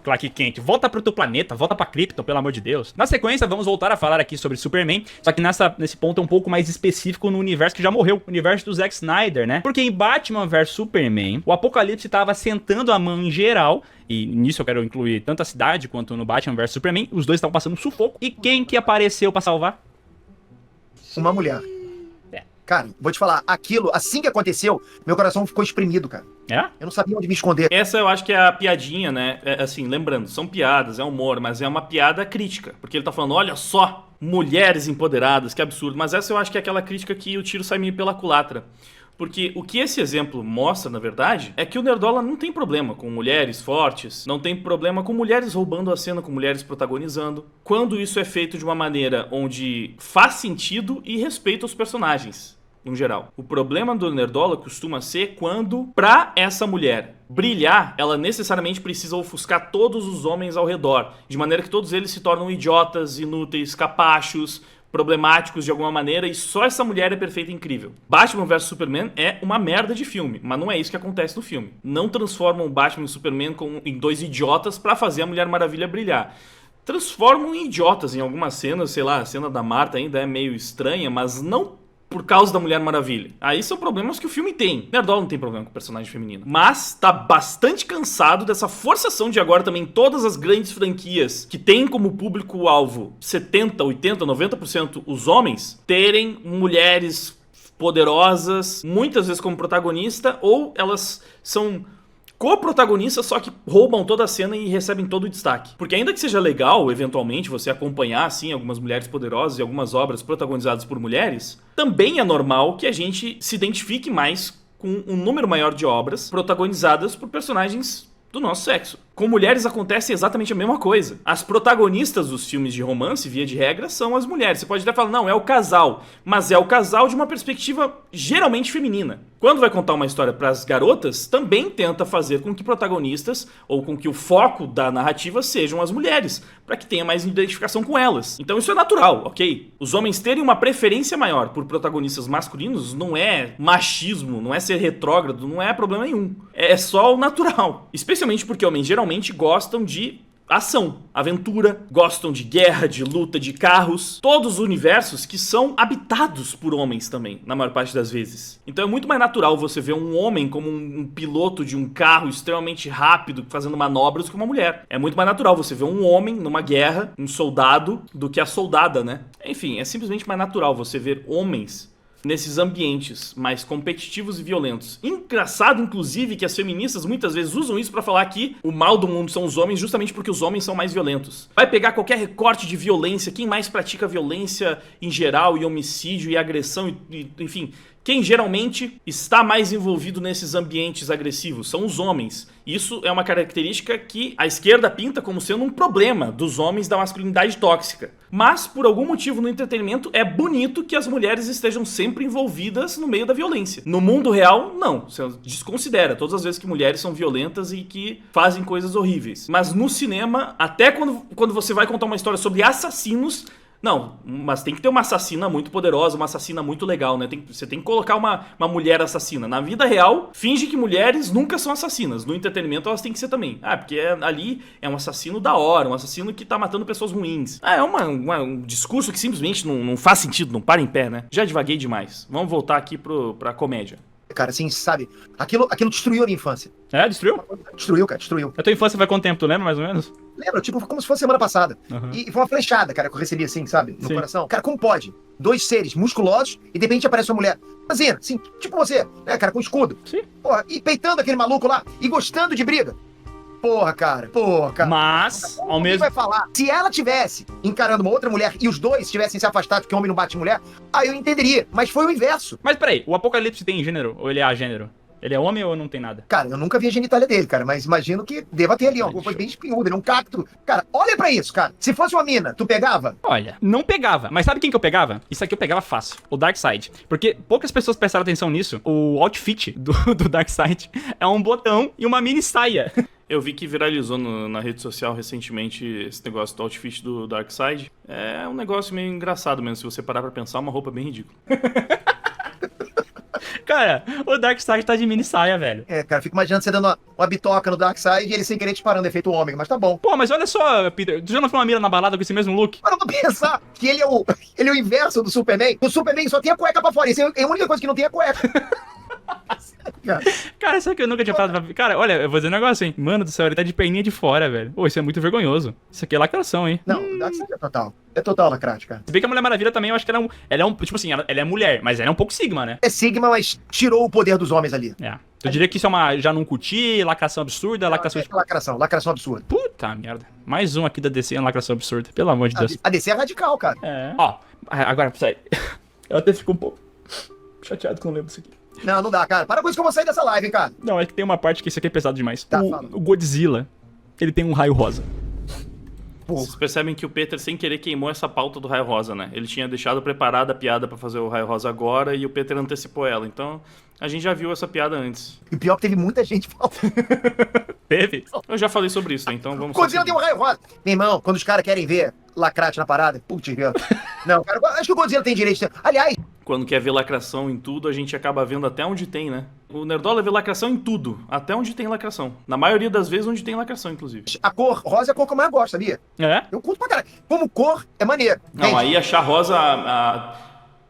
Clark Kent, volta pro teu planeta, volta pra Krypton, pelo amor de Deus. Na sequência, vamos voltar a falar aqui sobre Superman, só que nesse ponto é um pouco mais específico no universo que já morreu, o universo do Zack Snyder, né? Porque em Batman vs Superman, o Apocalipse tava sentando a mão em geral, e nisso eu quero incluir tanto a cidade quanto no Batman vs Superman, os dois estavam passando sufoco. E quem que apareceu pra salvar? Uma mulher. Cara, vou te falar, aquilo, assim que aconteceu, meu coração ficou exprimido, cara. Eu não sabia onde me esconder. Essa eu acho que é a piadinha, né? Assim, lembrando, são piadas, é humor, mas é uma piada crítica. Porque ele tá falando, olha só, mulheres empoderadas, que absurdo. Mas essa eu acho que é aquela crítica que o tiro sai meio pela culatra. Porque o que esse exemplo mostra, na verdade, é que o Nerdola não tem problema com mulheres fortes, não tem problema com mulheres roubando a cena, com mulheres protagonizando, quando isso é feito de uma maneira onde faz sentido e respeita os personagens, no geral. O problema do Nerdola costuma ser quando, pra essa mulher brilhar, ela necessariamente precisa ofuscar todos os homens ao redor, de maneira que todos eles se tornam idiotas, inúteis, capachos, problemáticos de alguma maneira, e só essa mulher é perfeita e incrível. Batman vs Superman é uma merda de filme, mas não é isso que acontece no filme. Não transformam o Batman e o Superman em dois idiotas pra fazer a Mulher Maravilha brilhar. Transformam em idiotas em algumas cenas, sei lá, a cena da Marta ainda é meio estranha, mas não por causa da Mulher Maravilha. Aí são problemas que o filme tem. Nerdola não tem problema com personagem feminino. Mas tá bastante cansado dessa forçação de agora também todas as grandes franquias que têm como público-alvo 70, 80, 90% os homens, terem mulheres poderosas, muitas vezes como protagonista, ou elas são co-protagonistas, só que roubam toda a cena e recebem todo o destaque. Porque ainda que seja legal, eventualmente, você acompanhar, assim, algumas mulheres poderosas e algumas obras protagonizadas por mulheres, também é normal que a gente se identifique mais com um número maior de obras protagonizadas por personagens do nosso sexo. Com mulheres acontece exatamente a mesma coisa. As protagonistas dos filmes de romance, via de regra, são as mulheres. Você pode até falar, não, é o casal. Mas é o casal de uma perspectiva geralmente feminina. Quando vai contar uma história para as garotas, também tenta fazer com que protagonistas, ou com que o foco da narrativa sejam as mulheres, para que tenha mais identificação com elas. Então isso é natural, ok? Os homens terem uma preferência maior por protagonistas masculinos não é machismo, não é ser retrógrado, não é problema nenhum. É só o natural. Especialmente porque homens geralmente gostam de ação, aventura, gostam de guerra, de luta, de carros, todos os universos que são habitados por homens também, na maior parte das vezes. Então é muito mais natural você ver um homem como um piloto de um carro extremamente rápido, fazendo manobras, do que uma mulher. É muito mais natural você ver um homem numa guerra, um soldado, do que a soldada, né? Enfim, é simplesmente mais natural você ver homens nesses ambientes mais competitivos e violentos. Engraçado, inclusive, que as feministas muitas vezes usam isso pra falar que o mal do mundo são os homens, justamente porque os homens são mais violentos. Vai pegar qualquer recorte de violência, quem mais pratica violência em geral, e homicídio, e agressão, enfim, quem geralmente está mais envolvido nesses ambientes agressivos são os homens. Isso é uma característica que a esquerda pinta como sendo um problema dos homens da masculinidade tóxica. Mas, por algum motivo no entretenimento, é bonito que as mulheres estejam sempre envolvidas no meio da violência. No mundo real, não. Você desconsidera todas as vezes que mulheres são violentas e que fazem coisas horríveis. Mas no cinema, até quando você vai contar uma história sobre assassinos, não, mas tem que ter uma assassina muito poderosa, uma assassina muito legal, né? Você tem que colocar uma mulher assassina. Na vida real, finge que mulheres nunca são assassinas. No entretenimento, elas têm que ser também. Porque ali é um assassino da hora, um assassino que tá matando pessoas ruins. É um discurso que simplesmente não faz sentido, não para em pé, né? Já divaguei demais. Vamos voltar aqui pra comédia. Cara, assim, sabe? Aquilo destruiu a minha infância. É, destruiu? Destruiu, cara, destruiu. A tua infância vai quanto tempo, tu lembra mais ou menos? Lembra? Tipo, como se fosse semana passada. Uhum. E foi uma flechada, cara, que eu recebi assim, sabe? No Sim. coração. Cara, como pode? Dois seres musculosos e de repente aparece uma mulher. Imagina, assim, tipo você, né, cara, com escudo. Sim. Porra, e peitando aquele maluco lá e gostando de briga. Porra, cara. Mas, ao Alguém mesmo... vai falar, se ela tivesse encarando uma outra mulher e os dois tivessem se afastado porque homem não bate mulher, aí eu entenderia. Mas foi o inverso. Mas peraí, o Apocalipse tem gênero? Ou ele é agênero? Ele é homem ou não tem nada? Cara, eu nunca vi a genitália dele, cara, mas imagino que deva ter ali alguma coisa bem espinhuda, um cacto. Cara, olha pra isso, cara. Se fosse uma mina, tu pegava? Olha, não pegava. Mas sabe quem que eu pegava? Isso aqui eu pegava fácil. O Darkseid. Porque poucas pessoas prestaram atenção nisso. O outfit do Darkseid é um botão e uma mini saia. Eu vi que viralizou na rede social recentemente esse negócio do outfit do Darkseid. É um negócio meio engraçado mesmo, se você parar pra pensar, uma roupa bem ridícula. Cara, o Darkseid tá de mini saia, velho. É, cara, fico imaginando você dando uma bitoca no Darkseid e ele sem querer disparando efeito homem, mas tá bom. Pô, mas olha só, Peter, tu já não foi uma mira na balada com esse mesmo look? Mas eu vou pensar que ele é o inverso do Superman. O Superman só tem a cueca pra fora, isso é a única coisa que não tem a cueca. Cara, sabe que eu nunca tinha parado pra... Cara, olha, eu vou dizer um negócio, hein. Mano do céu, ele tá de perninha de fora, velho. Pô, isso é muito vergonhoso. Isso aqui é lacração, hein. Não, o Darkseid é total. É total lacrate, cara. Se bem que a Mulher Maravilha também, eu acho que ela é um tipo assim, ela é mulher, mas ela é um pouco Sigma, né? É Sigma, mas tirou o poder dos homens ali. É. Eu diria que isso é já não curti, lacração absurda, lacração... Lacração absurda. Puta merda. Mais um aqui da DC é uma lacração absurda, pelo amor de Deus. A DC é radical, cara. É. Ó, agora, sério. Eu até fico um pouco chateado quando eu lembro disso aqui. Não dá, cara. Para com isso que eu vou sair dessa live, hein, cara. Não, é que tem uma parte que isso aqui é pesado demais. Tá, fala. O Godzilla, ele tem um raio rosa. Vocês percebem que o Peter, sem querer, queimou essa pauta do raio rosa, né? Ele tinha deixado preparada a piada pra fazer o raio rosa agora e o Peter antecipou ela. Então, a gente já viu essa piada antes. E o pior é que teve muita gente falando. Teve? Eu já falei sobre isso, né? Então vamos... Godzilla tem um raio rosa. Meu irmão, quando os caras querem ver lacrate na parada, putz, não, cara, acho que o Godzilla tem direito de... Aliás... Quando quer ver lacração em tudo, a gente acaba vendo até onde tem, né? O Nerdola vê lacração em tudo, até onde tem lacração. Na maioria das vezes, onde tem lacração, inclusive. A cor rosa é a cor que eu mais gosto, sabia? É? Eu curto pra caralho. Como cor, é maneiro. Não, Gente, aí achar rosa...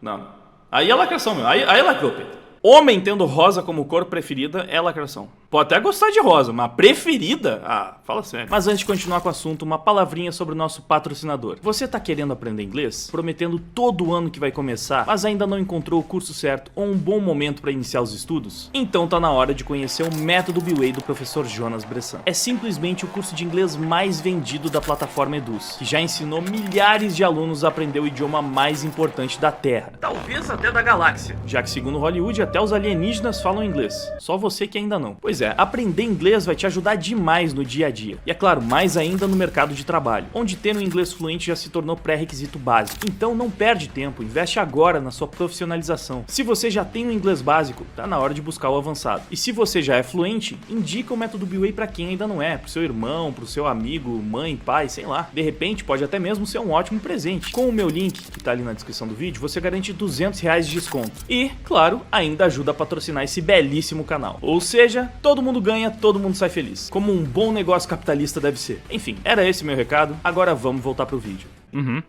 Não. Aí é lacração, meu. Aí lacrou, Pedro. Homem tendo rosa como cor preferida é lacração. Pode até gostar de rosa, mas preferida? Ah, fala sério. Mas antes de continuar com o assunto, uma palavrinha sobre o nosso patrocinador. Você tá querendo aprender inglês? Prometendo todo ano que vai começar, mas ainda não encontrou o curso certo ou um bom momento para iniciar os estudos? Então tá na hora de conhecer o Método B-Way do professor Jonas Bressan. É simplesmente o curso de inglês mais vendido da plataforma Eduz, que já ensinou milhares de alunos a aprender o idioma mais importante da Terra. Talvez até da galáxia. Já que segundo Hollywood, até os alienígenas falam inglês. Só você que ainda não. Pois é, aprender inglês vai te ajudar demais no dia a dia. E é claro, mais ainda no mercado de trabalho, onde ter um inglês fluente já se tornou pré-requisito básico. Então não perde tempo, investe agora na sua profissionalização. Se você já tem um inglês básico, tá na hora de buscar o avançado. E se você já é fluente, indica o método B-Way pra quem ainda não é, pro seu irmão, pro seu amigo, mãe, pai, sei lá. De repente, pode até mesmo ser um ótimo presente. Com o meu link, que tá ali na descrição do vídeo, você garante R$200 de desconto. E, claro, ainda ajuda a patrocinar esse belíssimo canal. Ou seja, todo mundo ganha, todo mundo sai feliz. Como um bom negócio capitalista deve ser. Enfim, era esse meu recado. Agora vamos voltar pro vídeo.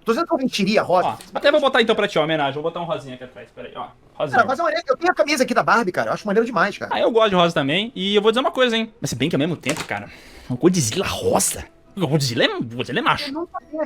Tô dizendo que eu mentiria, rosa. Ó, até vou botar então pra ti, ó, homenagem. Vou botar um rosinha aqui atrás, peraí, ó. Rosinha. Cara, mas olha, eu tenho a camisa aqui da Barbie, cara. Eu acho maneiro demais, cara. Ah, eu gosto de rosa também. E eu vou dizer uma coisa, hein. Mas se bem que ao mesmo tempo, cara, o Godzilla rosa. O Godzilla é macho.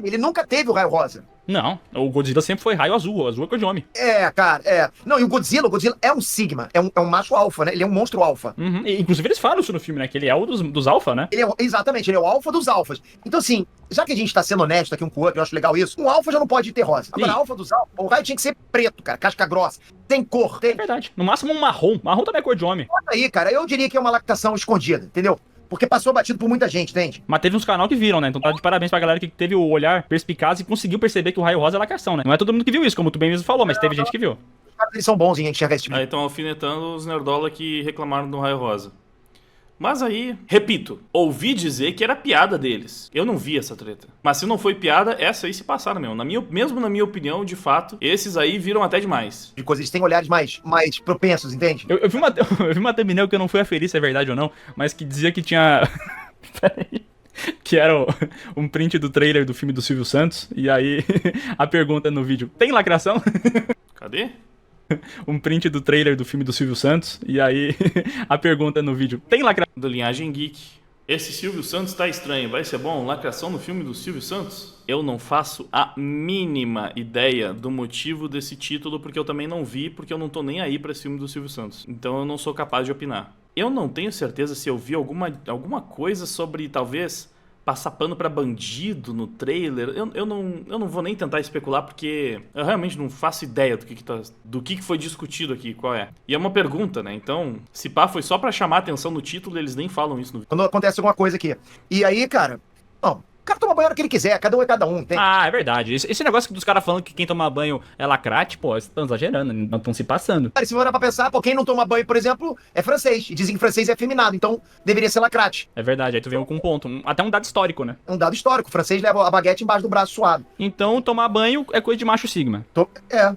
Ele nunca teve o raio rosa. Não, o Godzilla sempre foi raio azul. O azul é cor de homem. É, cara, é. Não, e o Godzilla é um Sigma. É um macho alfa, né? Ele é um monstro alfa. Uhum. E, inclusive eles falam isso no filme, né? Que ele é o dos alfa, né? Exatamente, ele é o alfa dos alfas. Então, assim, já que a gente tá sendo honesto aqui um com o outro, eu acho legal isso, um alfa já não pode ter rosa. Agora, Sim. alfa dos alfas, o raio tinha que ser preto, cara, casca grossa. Tem cor, tem. É verdade. No máximo um marrom. Marrom também é cor de homem. Bota aí, cara, eu diria que é uma lactação escondida, entendeu? Porque passou batido por muita gente, entende? Mas teve uns canal que viram, né? Então tá de parabéns pra galera que teve o olhar perspicaz e conseguiu perceber que o raio rosa é lacração, né? Não é todo mundo que viu isso, como tu bem mesmo falou, mas teve gente que viu. Os caras, eles são bons em enxergar esse tipo de... Aí estão alfinetando os nerdola que reclamaram do raio rosa. Mas aí, repito, ouvi dizer que era piada deles. Eu não vi essa treta. Mas se não foi piada, essa aí se passaram mesmo. Mesmo na minha opinião, de fato, esses aí viram até demais. de coisa. Eles têm olhares mais propensos, entende? Eu vi uma thumbnail que eu não fui aferir se é verdade ou não, mas que dizia que tinha... Peraí. Que era um print do trailer do filme do Silvio Santos. E aí, a pergunta no vídeo, tem lacração? Cadê? Um print do trailer do filme do Silvio Santos. E aí, a pergunta no vídeo, tem lacração? Do Linhagem Geek. Esse Silvio Santos tá estranho. Vai ser bom? Lacração no filme do Silvio Santos? Eu não faço a mínima ideia do motivo desse título, porque eu também não vi, porque eu não tô nem aí pra esse filme do Silvio Santos. Então eu não sou capaz de opinar. Eu não tenho certeza se eu vi alguma coisa sobre, talvez, passar pano pra bandido no trailer. Eu não vou nem tentar especular, porque eu realmente não faço ideia do que foi discutido aqui, qual é. E é uma pergunta, né? Então, se pá, foi só pra chamar a atenção no título, eles nem falam isso no vídeo. Quando acontece alguma coisa aqui. E aí, cara, bom, o cara toma banho no que ele quiser, cada um é cada um, entende? Ah, é verdade. Esse negócio dos caras falando que quem toma banho é lacrate, pô, eles estão exagerando, não estão se passando. Cara, se for pra pensar, pô, quem não toma banho, por exemplo, é francês. E dizem que francês é efeminado, então deveria ser lacrate. É verdade, aí tu vem com um ponto, até um dado histórico, né? É um dado histórico. O francês leva a baguete embaixo do braço suado. Então, tomar banho é coisa de macho sigma.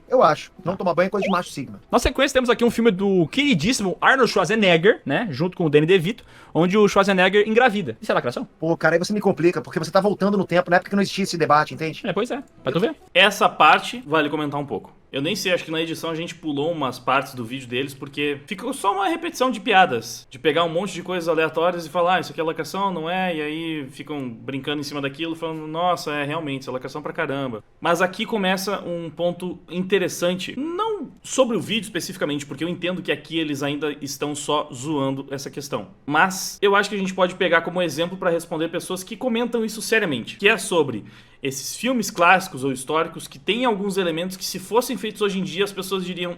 Eu acho. Não tomar banho é coisa de macho sigma. Na sequência, temos aqui um filme do queridíssimo Arnold Schwarzenegger, né? Junto com o Danny DeVito, onde o Schwarzenegger engravida. Isso é lacração? Pô, cara, aí você me complica, porque você tá voltando no tempo, na época que não existia esse debate, entende? É, pois é, pra tu ver. Essa parte vale comentar um pouco. Eu nem sei, acho que na edição a gente pulou umas partes do vídeo deles, porque ficou só uma repetição de piadas. De pegar um monte de coisas aleatórias e falar, isso aqui é lacração, não é? E aí ficam brincando em cima daquilo, falando, nossa, realmente, isso é lacração pra caramba. Mas aqui começa um ponto interessante, não sobre o vídeo especificamente, porque eu entendo que aqui eles ainda estão só zoando essa questão. Mas eu acho que a gente pode pegar como exemplo pra responder pessoas que comentam isso seriamente, que é sobre esses filmes clássicos ou históricos que têm alguns elementos que, se fossem feitos hoje em dia, as pessoas diriam,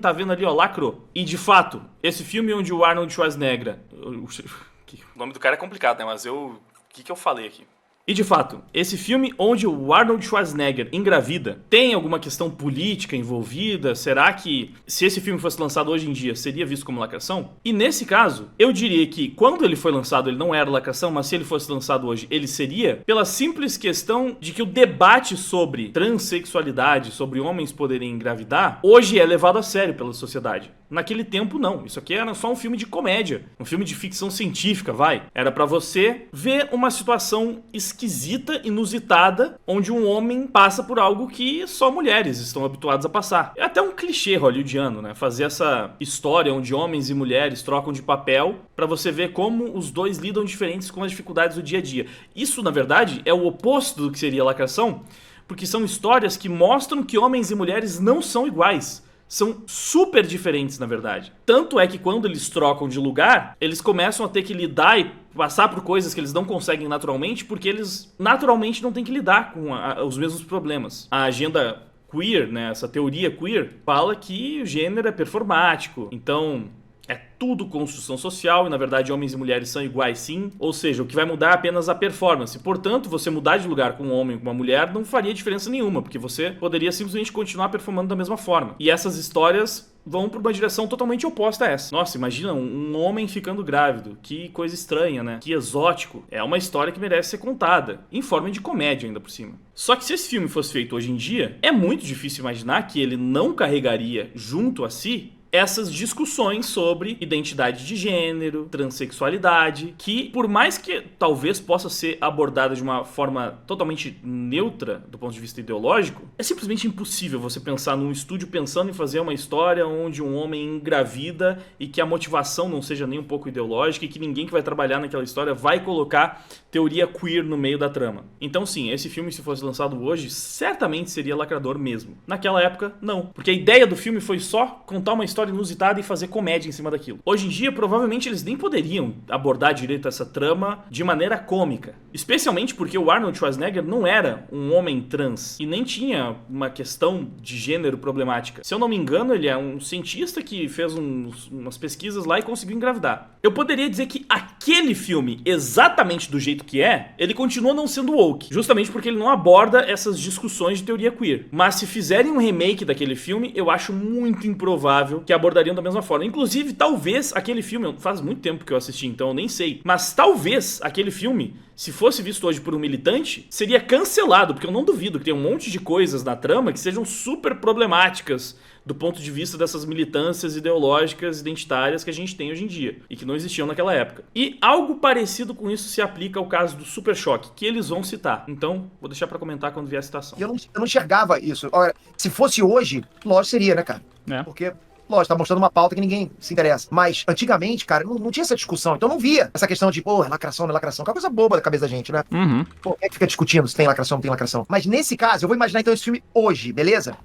tá vendo ali, ó, lacrou. E de fato, esse filme onde o Arnold Schwarzenegger... O nome do cara é complicado, né? Mas o que eu falei aqui? E de fato, esse filme onde o Arnold Schwarzenegger engravida tem alguma questão política envolvida? Será que, se esse filme fosse lançado hoje em dia, seria visto como lacração? E nesse caso, eu diria que quando ele foi lançado ele não era lacração, mas se ele fosse lançado hoje ele seria, pela simples questão de que o debate sobre transexualidade, sobre homens poderem engravidar, hoje é levado a sério pela sociedade. Naquele tempo, não. Isso aqui era só um filme de comédia. Um filme de ficção científica, vai. Era pra você ver uma situação esquisita, inusitada, onde um homem passa por algo que só mulheres estão habituadas a passar. É até um clichê hollywoodiano, né? Fazer essa história onde homens e mulheres trocam de papel pra você ver como os dois lidam diferentes com as dificuldades do dia a dia. Isso, na verdade, é o oposto do que seria lacração, porque são histórias que mostram que homens e mulheres não são iguais. São super diferentes, na verdade. Tanto é que quando eles trocam de lugar, eles começam a ter que lidar e passar por coisas que eles não conseguem naturalmente, porque eles naturalmente não têm que lidar com os mesmos problemas. A agenda queer, né, essa teoria queer, fala que o gênero é performático. Então, é tudo construção social e, na verdade, homens e mulheres são iguais sim. Ou seja, o que vai mudar é apenas a performance. Portanto, você mudar de lugar com um homem ou com uma mulher não faria diferença nenhuma, porque você poderia simplesmente continuar performando da mesma forma. E essas histórias vão para uma direção totalmente oposta a essa. Nossa, imagina um homem ficando grávido. Que coisa estranha, né? Que exótico. É uma história que merece ser contada. Em forma de comédia ainda por cima. Só que se esse filme fosse feito hoje em dia, é muito difícil imaginar que ele não carregaria junto a si essas discussões sobre identidade de gênero, transexualidade, que por mais que talvez possa ser abordada de uma forma totalmente neutra do ponto de vista ideológico, é simplesmente impossível você pensar num estúdio pensando em fazer uma história onde um homem engravida e que a motivação não seja nem um pouco ideológica e que ninguém que vai trabalhar naquela história vai colocar teoria queer no meio da trama. Então sim, esse filme, se fosse lançado hoje, certamente seria lacrador mesmo. Naquela época, não. Porque a ideia do filme foi só contar uma história inusitada e fazer comédia em cima daquilo. Hoje em dia, provavelmente eles nem poderiam abordar direito essa trama de maneira cômica. Especialmente porque o Arnold Schwarzenegger não era um homem trans e nem tinha uma questão de gênero problemática. Se eu não me engano, ele é um cientista que fez umas pesquisas lá e conseguiu engravidar. Eu poderia dizer que aquele filme, exatamente do jeito que é, ele continua não sendo woke, justamente porque ele não aborda essas discussões de teoria queer. Mas se fizerem um remake daquele filme, eu acho muito improvável que abordariam da mesma forma. Inclusive, talvez aquele filme, faz muito tempo que eu assisti, então eu nem sei, mas talvez aquele filme, se fosse visto hoje por um militante, seria cancelado, porque eu não duvido que tem um monte de coisas na trama que sejam super problemáticas do ponto de vista dessas militâncias ideológicas, identitárias que a gente tem hoje em dia e que não existiam naquela época. E algo parecido com isso se aplica ao caso do Super Choque, que eles vão citar. Então, vou deixar pra comentar quando vier a citação. Eu não enxergava isso. Olha, se fosse hoje, lógico seria, né, cara? É. Porque, lógico, tá mostrando uma pauta que ninguém se interessa. Mas, antigamente, cara, não tinha essa discussão. Então não via essa questão de, pô, é lacração, não é lacração. Que é uma coisa boba da cabeça da gente, né? Uhum. Pô, quem é que fica discutindo se tem lacração ou não tem lacração? Mas nesse caso, eu vou imaginar então esse filme hoje, beleza?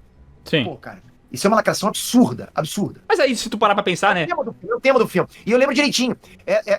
Sim. Pô, cara, isso é uma lacração absurda, absurda. Mas aí, se tu parar pra pensar, né? É o tema do filme. E eu lembro direitinho.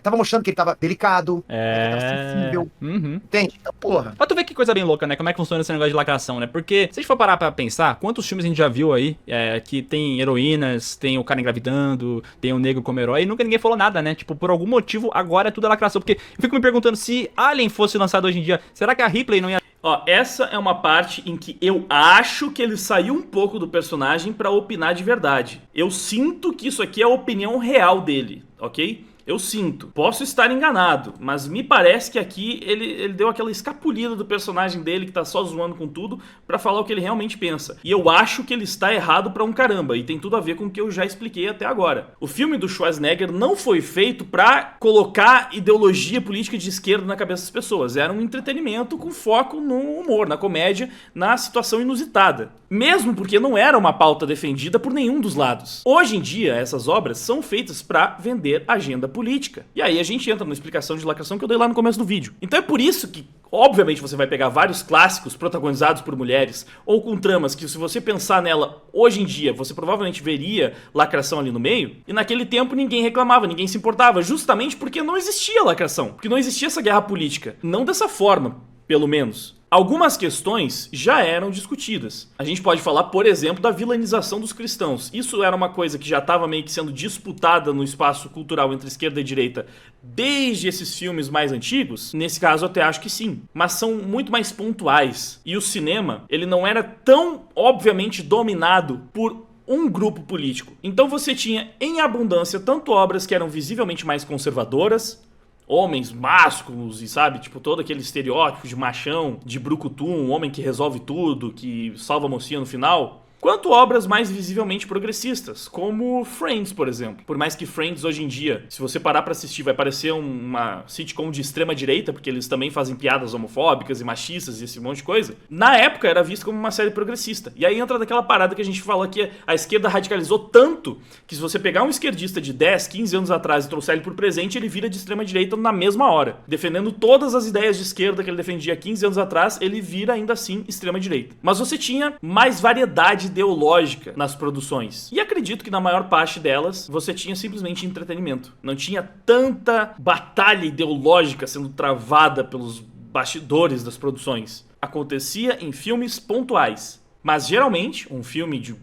Tava mostrando que ele tava delicado, que ele tava sensível. Uhum. Entende? Então, porra. Pra tu ver que coisa bem louca, né? Como é que funciona esse negócio de lacração, né? Porque, se a gente for parar pra pensar, quantos filmes a gente já viu aí que tem heroínas, tem o cara engravidando, tem o negro como herói, e nunca ninguém falou nada, né? Tipo, por algum motivo, agora é tudo lacração. Porque eu fico me perguntando, se Alien fosse lançado hoje em dia, será que a Ripley não ia... Ó, essa é uma parte em que eu acho que ele saiu um pouco do personagem pra opinar de verdade. Eu sinto que isso aqui é a opinião real dele, ok? Eu sinto. Posso estar enganado, mas me parece que aqui ele deu aquela escapulida do personagem dele que tá só zoando com tudo pra falar o que ele realmente pensa. E eu acho que ele está errado pra um caramba, e tem tudo a ver com o que eu já expliquei até agora. O filme do Schwarzenegger não foi feito pra colocar ideologia política de esquerda na cabeça das pessoas. Era um entretenimento com foco no humor, na comédia, na situação inusitada. Mesmo porque não era uma pauta defendida por nenhum dos lados. Hoje em dia, essas obras são feitas pra vender agenda política. E aí a gente entra na explicação de lacração que eu dei lá no começo do vídeo. Então é por isso que, obviamente, você vai pegar vários clássicos protagonizados por mulheres, ou com tramas que, se você pensar nela hoje em dia, você provavelmente veria lacração ali no meio, e naquele tempo ninguém reclamava, ninguém se importava, justamente porque não existia lacração, porque não existia essa guerra política. Não dessa forma, pelo menos. Algumas questões já eram discutidas. A gente pode falar, por exemplo, da vilanização dos cristãos. Isso era uma coisa que já estava meio que sendo disputada no espaço cultural entre esquerda e direita desde esses filmes mais antigos. Nesse caso, eu até acho que sim. Mas são muito mais pontuais. E o cinema, ele não era tão, obviamente, dominado por um grupo político. Então você tinha em abundância tanto obras que eram visivelmente mais conservadoras, homens másculos e, sabe, tipo, todo aquele estereótipo de machão, de brucutu, um homem que resolve tudo, que salva a mocinha no final, quanto obras mais visivelmente progressistas, como Friends, por exemplo. Por mais que Friends hoje em dia, se você parar pra assistir, vai parecer uma sitcom de extrema direita, porque eles também fazem piadas homofóbicas e machistas e esse monte de coisa. Na época era visto como uma série progressista. E aí entra daquela parada que a gente falou que a esquerda radicalizou tanto que se você pegar um esquerdista de 10, 15 anos atrás e trouxer ele pro presente, ele vira de extrema direita na mesma hora. Defendendo todas as ideias de esquerda que ele defendia 15 anos atrás, ele vira ainda assim extrema direita. Mas você tinha mais variedade ideológica nas produções. E acredito que na maior parte delas, você tinha simplesmente entretenimento. Não tinha tanta batalha ideológica sendo travada pelos bastidores das produções. Acontecia em filmes pontuais. Mas geralmente, um filme de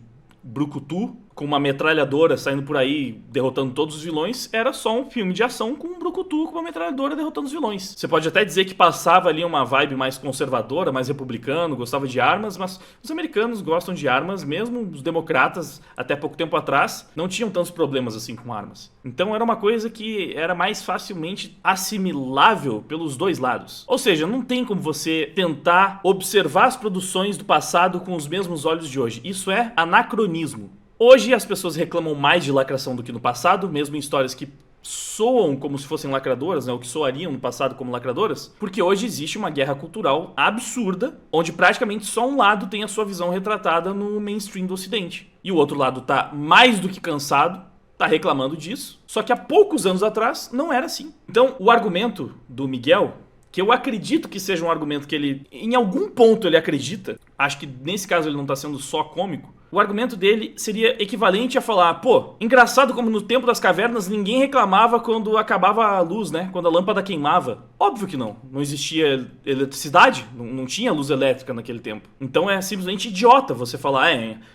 brucutu, com uma metralhadora saindo por aí derrotando todos os vilões, era só um filme de ação com um brucutu com uma metralhadora derrotando os vilões. Você pode até dizer que passava ali uma vibe mais conservadora, mais republicano, gostava de armas, mas os americanos gostam de armas, mesmo os democratas, até pouco tempo atrás, não tinham tantos problemas assim com armas. Então era uma coisa que era mais facilmente assimilável pelos dois lados. Ou seja, não tem como você tentar observar as produções do passado com os mesmos olhos de hoje. Isso é anacronismo. Hoje as pessoas reclamam mais de lacração do que no passado, mesmo em histórias que soam como se fossem lacradoras, né, ou que soariam no passado como lacradoras, porque hoje existe uma guerra cultural absurda, onde praticamente só um lado tem a sua visão retratada no mainstream do Ocidente. E o outro lado tá mais do que cansado, tá reclamando disso, só que há poucos anos atrás não era assim. Então o argumento do Miguel, que eu acredito que seja um argumento que ele, em algum ponto ele acredita, acho que nesse caso ele não tá sendo só cômico, o argumento dele seria equivalente a falar, pô, engraçado como no tempo das cavernas ninguém reclamava quando acabava a luz, né? Quando a lâmpada queimava. Óbvio que não. Não existia eletricidade, não tinha luz elétrica naquele tempo. Então é simplesmente idiota você falar,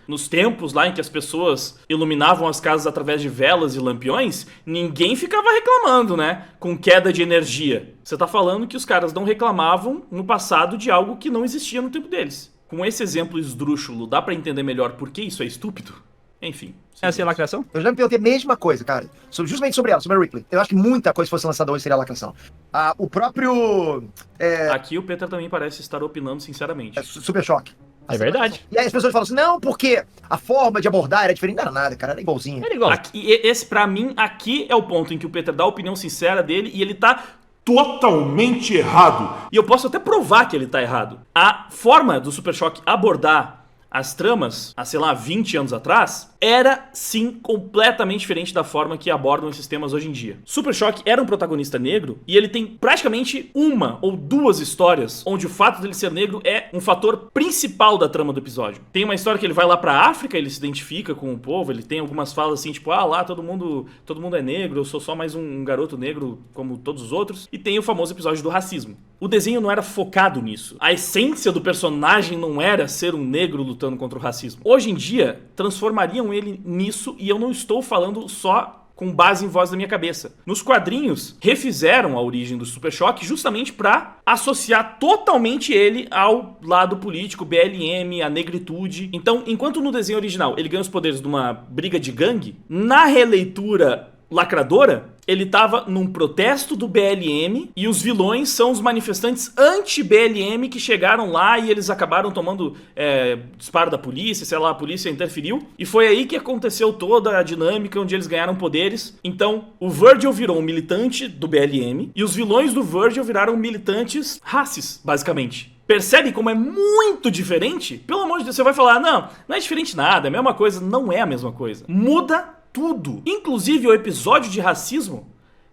nos tempos lá em que as pessoas iluminavam as casas através de velas e lampiões, ninguém ficava reclamando, né? Com queda de energia. Você tá falando que os caras não reclamavam no passado de algo que não existia no tempo deles. Com esse exemplo esdrúxulo, dá pra entender melhor por que isso é estúpido? Enfim. Essa é a lacração? Eu já me perguntei a mesma coisa, cara. Justamente sobre ela, sobre a Ripley. Eu acho que muita coisa que fosse lançada hoje seria a lacração. O próprio... Aqui o Peter também parece estar opinando sinceramente. Super Choque. É verdade. E aí as pessoas falam assim, não, porque a forma de abordar era diferente. Não era nada, cara, era igualzinho. Era igual. Esse, pra mim, aqui é o ponto em que o Peter dá a opinião sincera dele e ele tá totalmente errado. E eu posso até provar que ele tá errado. A forma do Super Choque abordar as tramas, há, sei lá, 20 anos atrás, era, sim, completamente diferente da forma que abordam esses temas hoje em dia. Super Choque era um protagonista negro e ele tem praticamente uma ou duas histórias onde o fato dele ser negro é um fator principal da trama do episódio. Tem uma história que ele vai lá pra África, ele se identifica com o povo, ele tem algumas falas assim, tipo, lá todo mundo é negro, eu sou só mais um garoto negro como todos os outros. E tem o famoso episódio do racismo. O desenho não era focado nisso. A essência do personagem não era ser um negro lutando contra o racismo. Hoje em dia, transformariam ele nisso, e eu não estou falando só com base em voz da minha cabeça. Nos quadrinhos, refizeram a origem do Super Choque justamente para associar totalmente ele ao lado político, BLM, a negritude. Então, enquanto no desenho original ele ganha os poderes de uma briga de gangue, na releitura lacradora, ele tava num protesto do BLM e os vilões são os manifestantes anti-BLM que chegaram lá e eles acabaram tomando disparo da polícia, sei lá, a polícia interferiu. E foi aí que aconteceu toda a dinâmica onde eles ganharam poderes. Então, o Virgil virou um militante do BLM e os vilões do Virgil viraram militantes racis, basicamente. Percebe como é muito diferente? Pelo amor de Deus, você vai falar, não é diferente nada, é a mesma coisa. Não é a mesma coisa. Muda tudo. Inclusive o episódio de racismo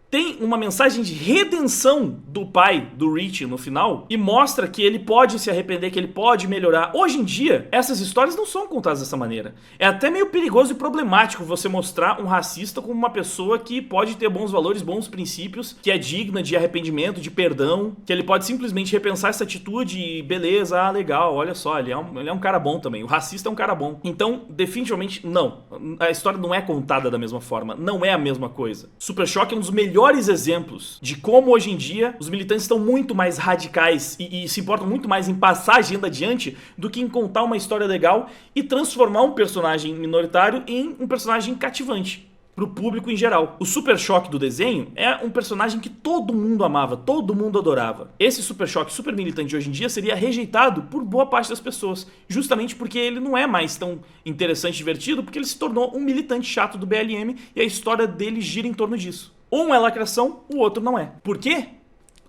tem uma mensagem de redenção do pai do Rich no final e mostra que ele pode se arrepender, que ele pode melhorar. Hoje em dia, essas histórias não são contadas dessa maneira. É até meio perigoso e problemático você mostrar um racista como uma pessoa que pode ter bons valores, bons princípios, que é digna de arrependimento, de perdão, que ele pode simplesmente repensar essa atitude e beleza, legal, olha só, ele é um cara bom também. O racista é um cara bom. Então, definitivamente, não. A história não é contada da mesma forma. Não é a mesma coisa. Super Choque é um dos melhores exemplos de como hoje em dia os militantes estão muito mais radicais e se importam muito mais em passar a agenda adiante do que em contar uma história legal e transformar um personagem minoritário em um personagem cativante. pro público em geral. O Super Choque do desenho é um personagem que todo mundo amava, todo mundo adorava. Esse Super Choque super militante de hoje em dia seria rejeitado por boa parte das pessoas, justamente porque ele não é mais tão interessante e divertido, porque ele se tornou um militante chato do BLM e a história dele gira em torno disso. Um é lacração, o outro não é. Por quê?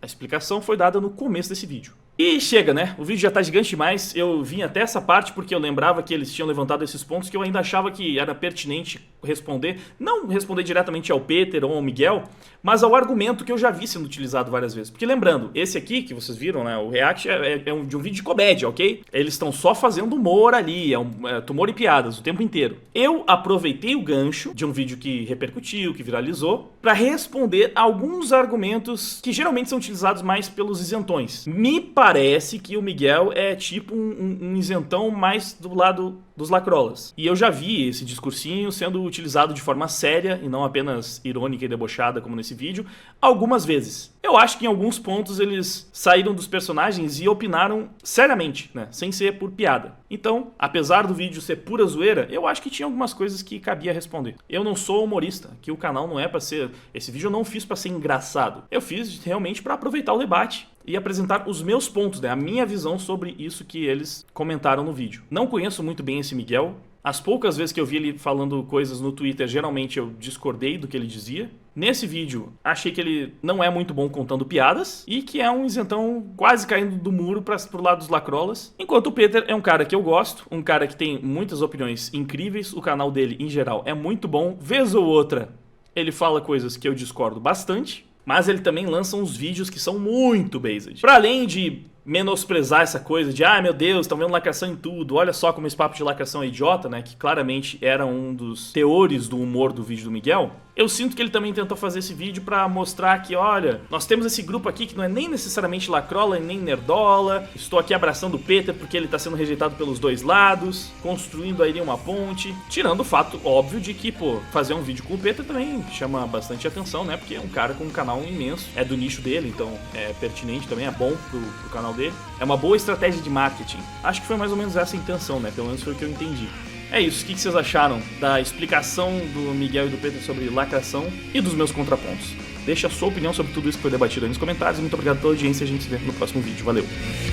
A explicação foi dada no começo desse vídeo. E chega, né? O vídeo já tá gigante demais. Eu vim até essa parte porque eu lembrava que eles tinham levantado esses pontos que eu ainda achava que era pertinente responder. Não responder diretamente ao Peter ou ao Miguel, mas ao argumento que eu já vi sendo utilizado várias vezes. Porque lembrando, esse aqui que vocês viram, né? O react é de um vídeo de comédia, ok? Eles estão só fazendo humor ali, humor e piadas o tempo inteiro. Eu aproveitei o gancho de um vídeo que repercutiu, que viralizou, pra responder alguns argumentos que geralmente são utilizados mais pelos isentões. Me parece que o Miguel é tipo um isentão mais do lado dos lacrolas. E eu já vi esse discursinho sendo utilizado de forma séria e não apenas irônica e debochada como nesse vídeo, algumas vezes. Eu acho que em alguns pontos eles saíram dos personagens e opinaram seriamente, né? Sem ser por piada. Então, apesar do vídeo ser pura zoeira, eu acho que tinha algumas coisas que cabia responder. Eu não sou humorista, que o canal não é pra ser... Esse vídeo eu não fiz pra ser engraçado. Eu fiz realmente pra aproveitar o debate e apresentar os meus pontos, né? A minha visão sobre isso que eles comentaram no vídeo. Não conheço muito bem esse Miguel. As poucas vezes que eu vi ele falando coisas no Twitter, geralmente eu discordei do que ele dizia. Nesse vídeo, achei que ele não é muito bom contando piadas e que é um isentão quase caindo do muro pro lado dos lacrolas. Enquanto o Peter é um cara que eu gosto, um cara que tem muitas opiniões incríveis, o canal dele, em geral, é muito bom. Vez ou outra, ele fala coisas que eu discordo bastante, mas ele também lança uns vídeos que são muito based. Para além de menosprezar essa coisa de, meu Deus, estão vendo lacração em tudo, olha só como esse papo de lacração é idiota, né, que claramente era um dos teores do humor do vídeo do Miguel, eu sinto que ele também tentou fazer esse vídeo pra mostrar que, olha, nós temos esse grupo aqui que não é nem necessariamente lacrola e nem nerdola, estou aqui abraçando o Peter porque ele tá sendo rejeitado pelos dois lados, construindo aí uma ponte, tirando o fato óbvio de que, fazer um vídeo com o Peter também chama bastante atenção, né, porque é um cara com um canal imenso, é do nicho dele, então é pertinente também, é bom pro canal dele, é uma boa estratégia de marketing. Acho que foi mais ou menos essa a intenção, né, pelo menos foi o que eu entendi. É isso, o que vocês acharam da explicação do Miguel e do Peter sobre lacração e dos meus contrapontos? Deixa a sua opinião sobre tudo isso que foi debatido aí nos comentários. Muito obrigado pela audiência, a gente se vê no próximo vídeo. Valeu!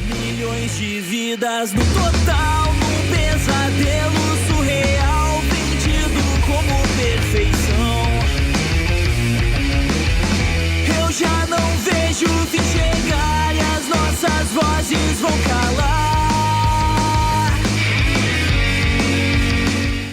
Milhões de vidas no total.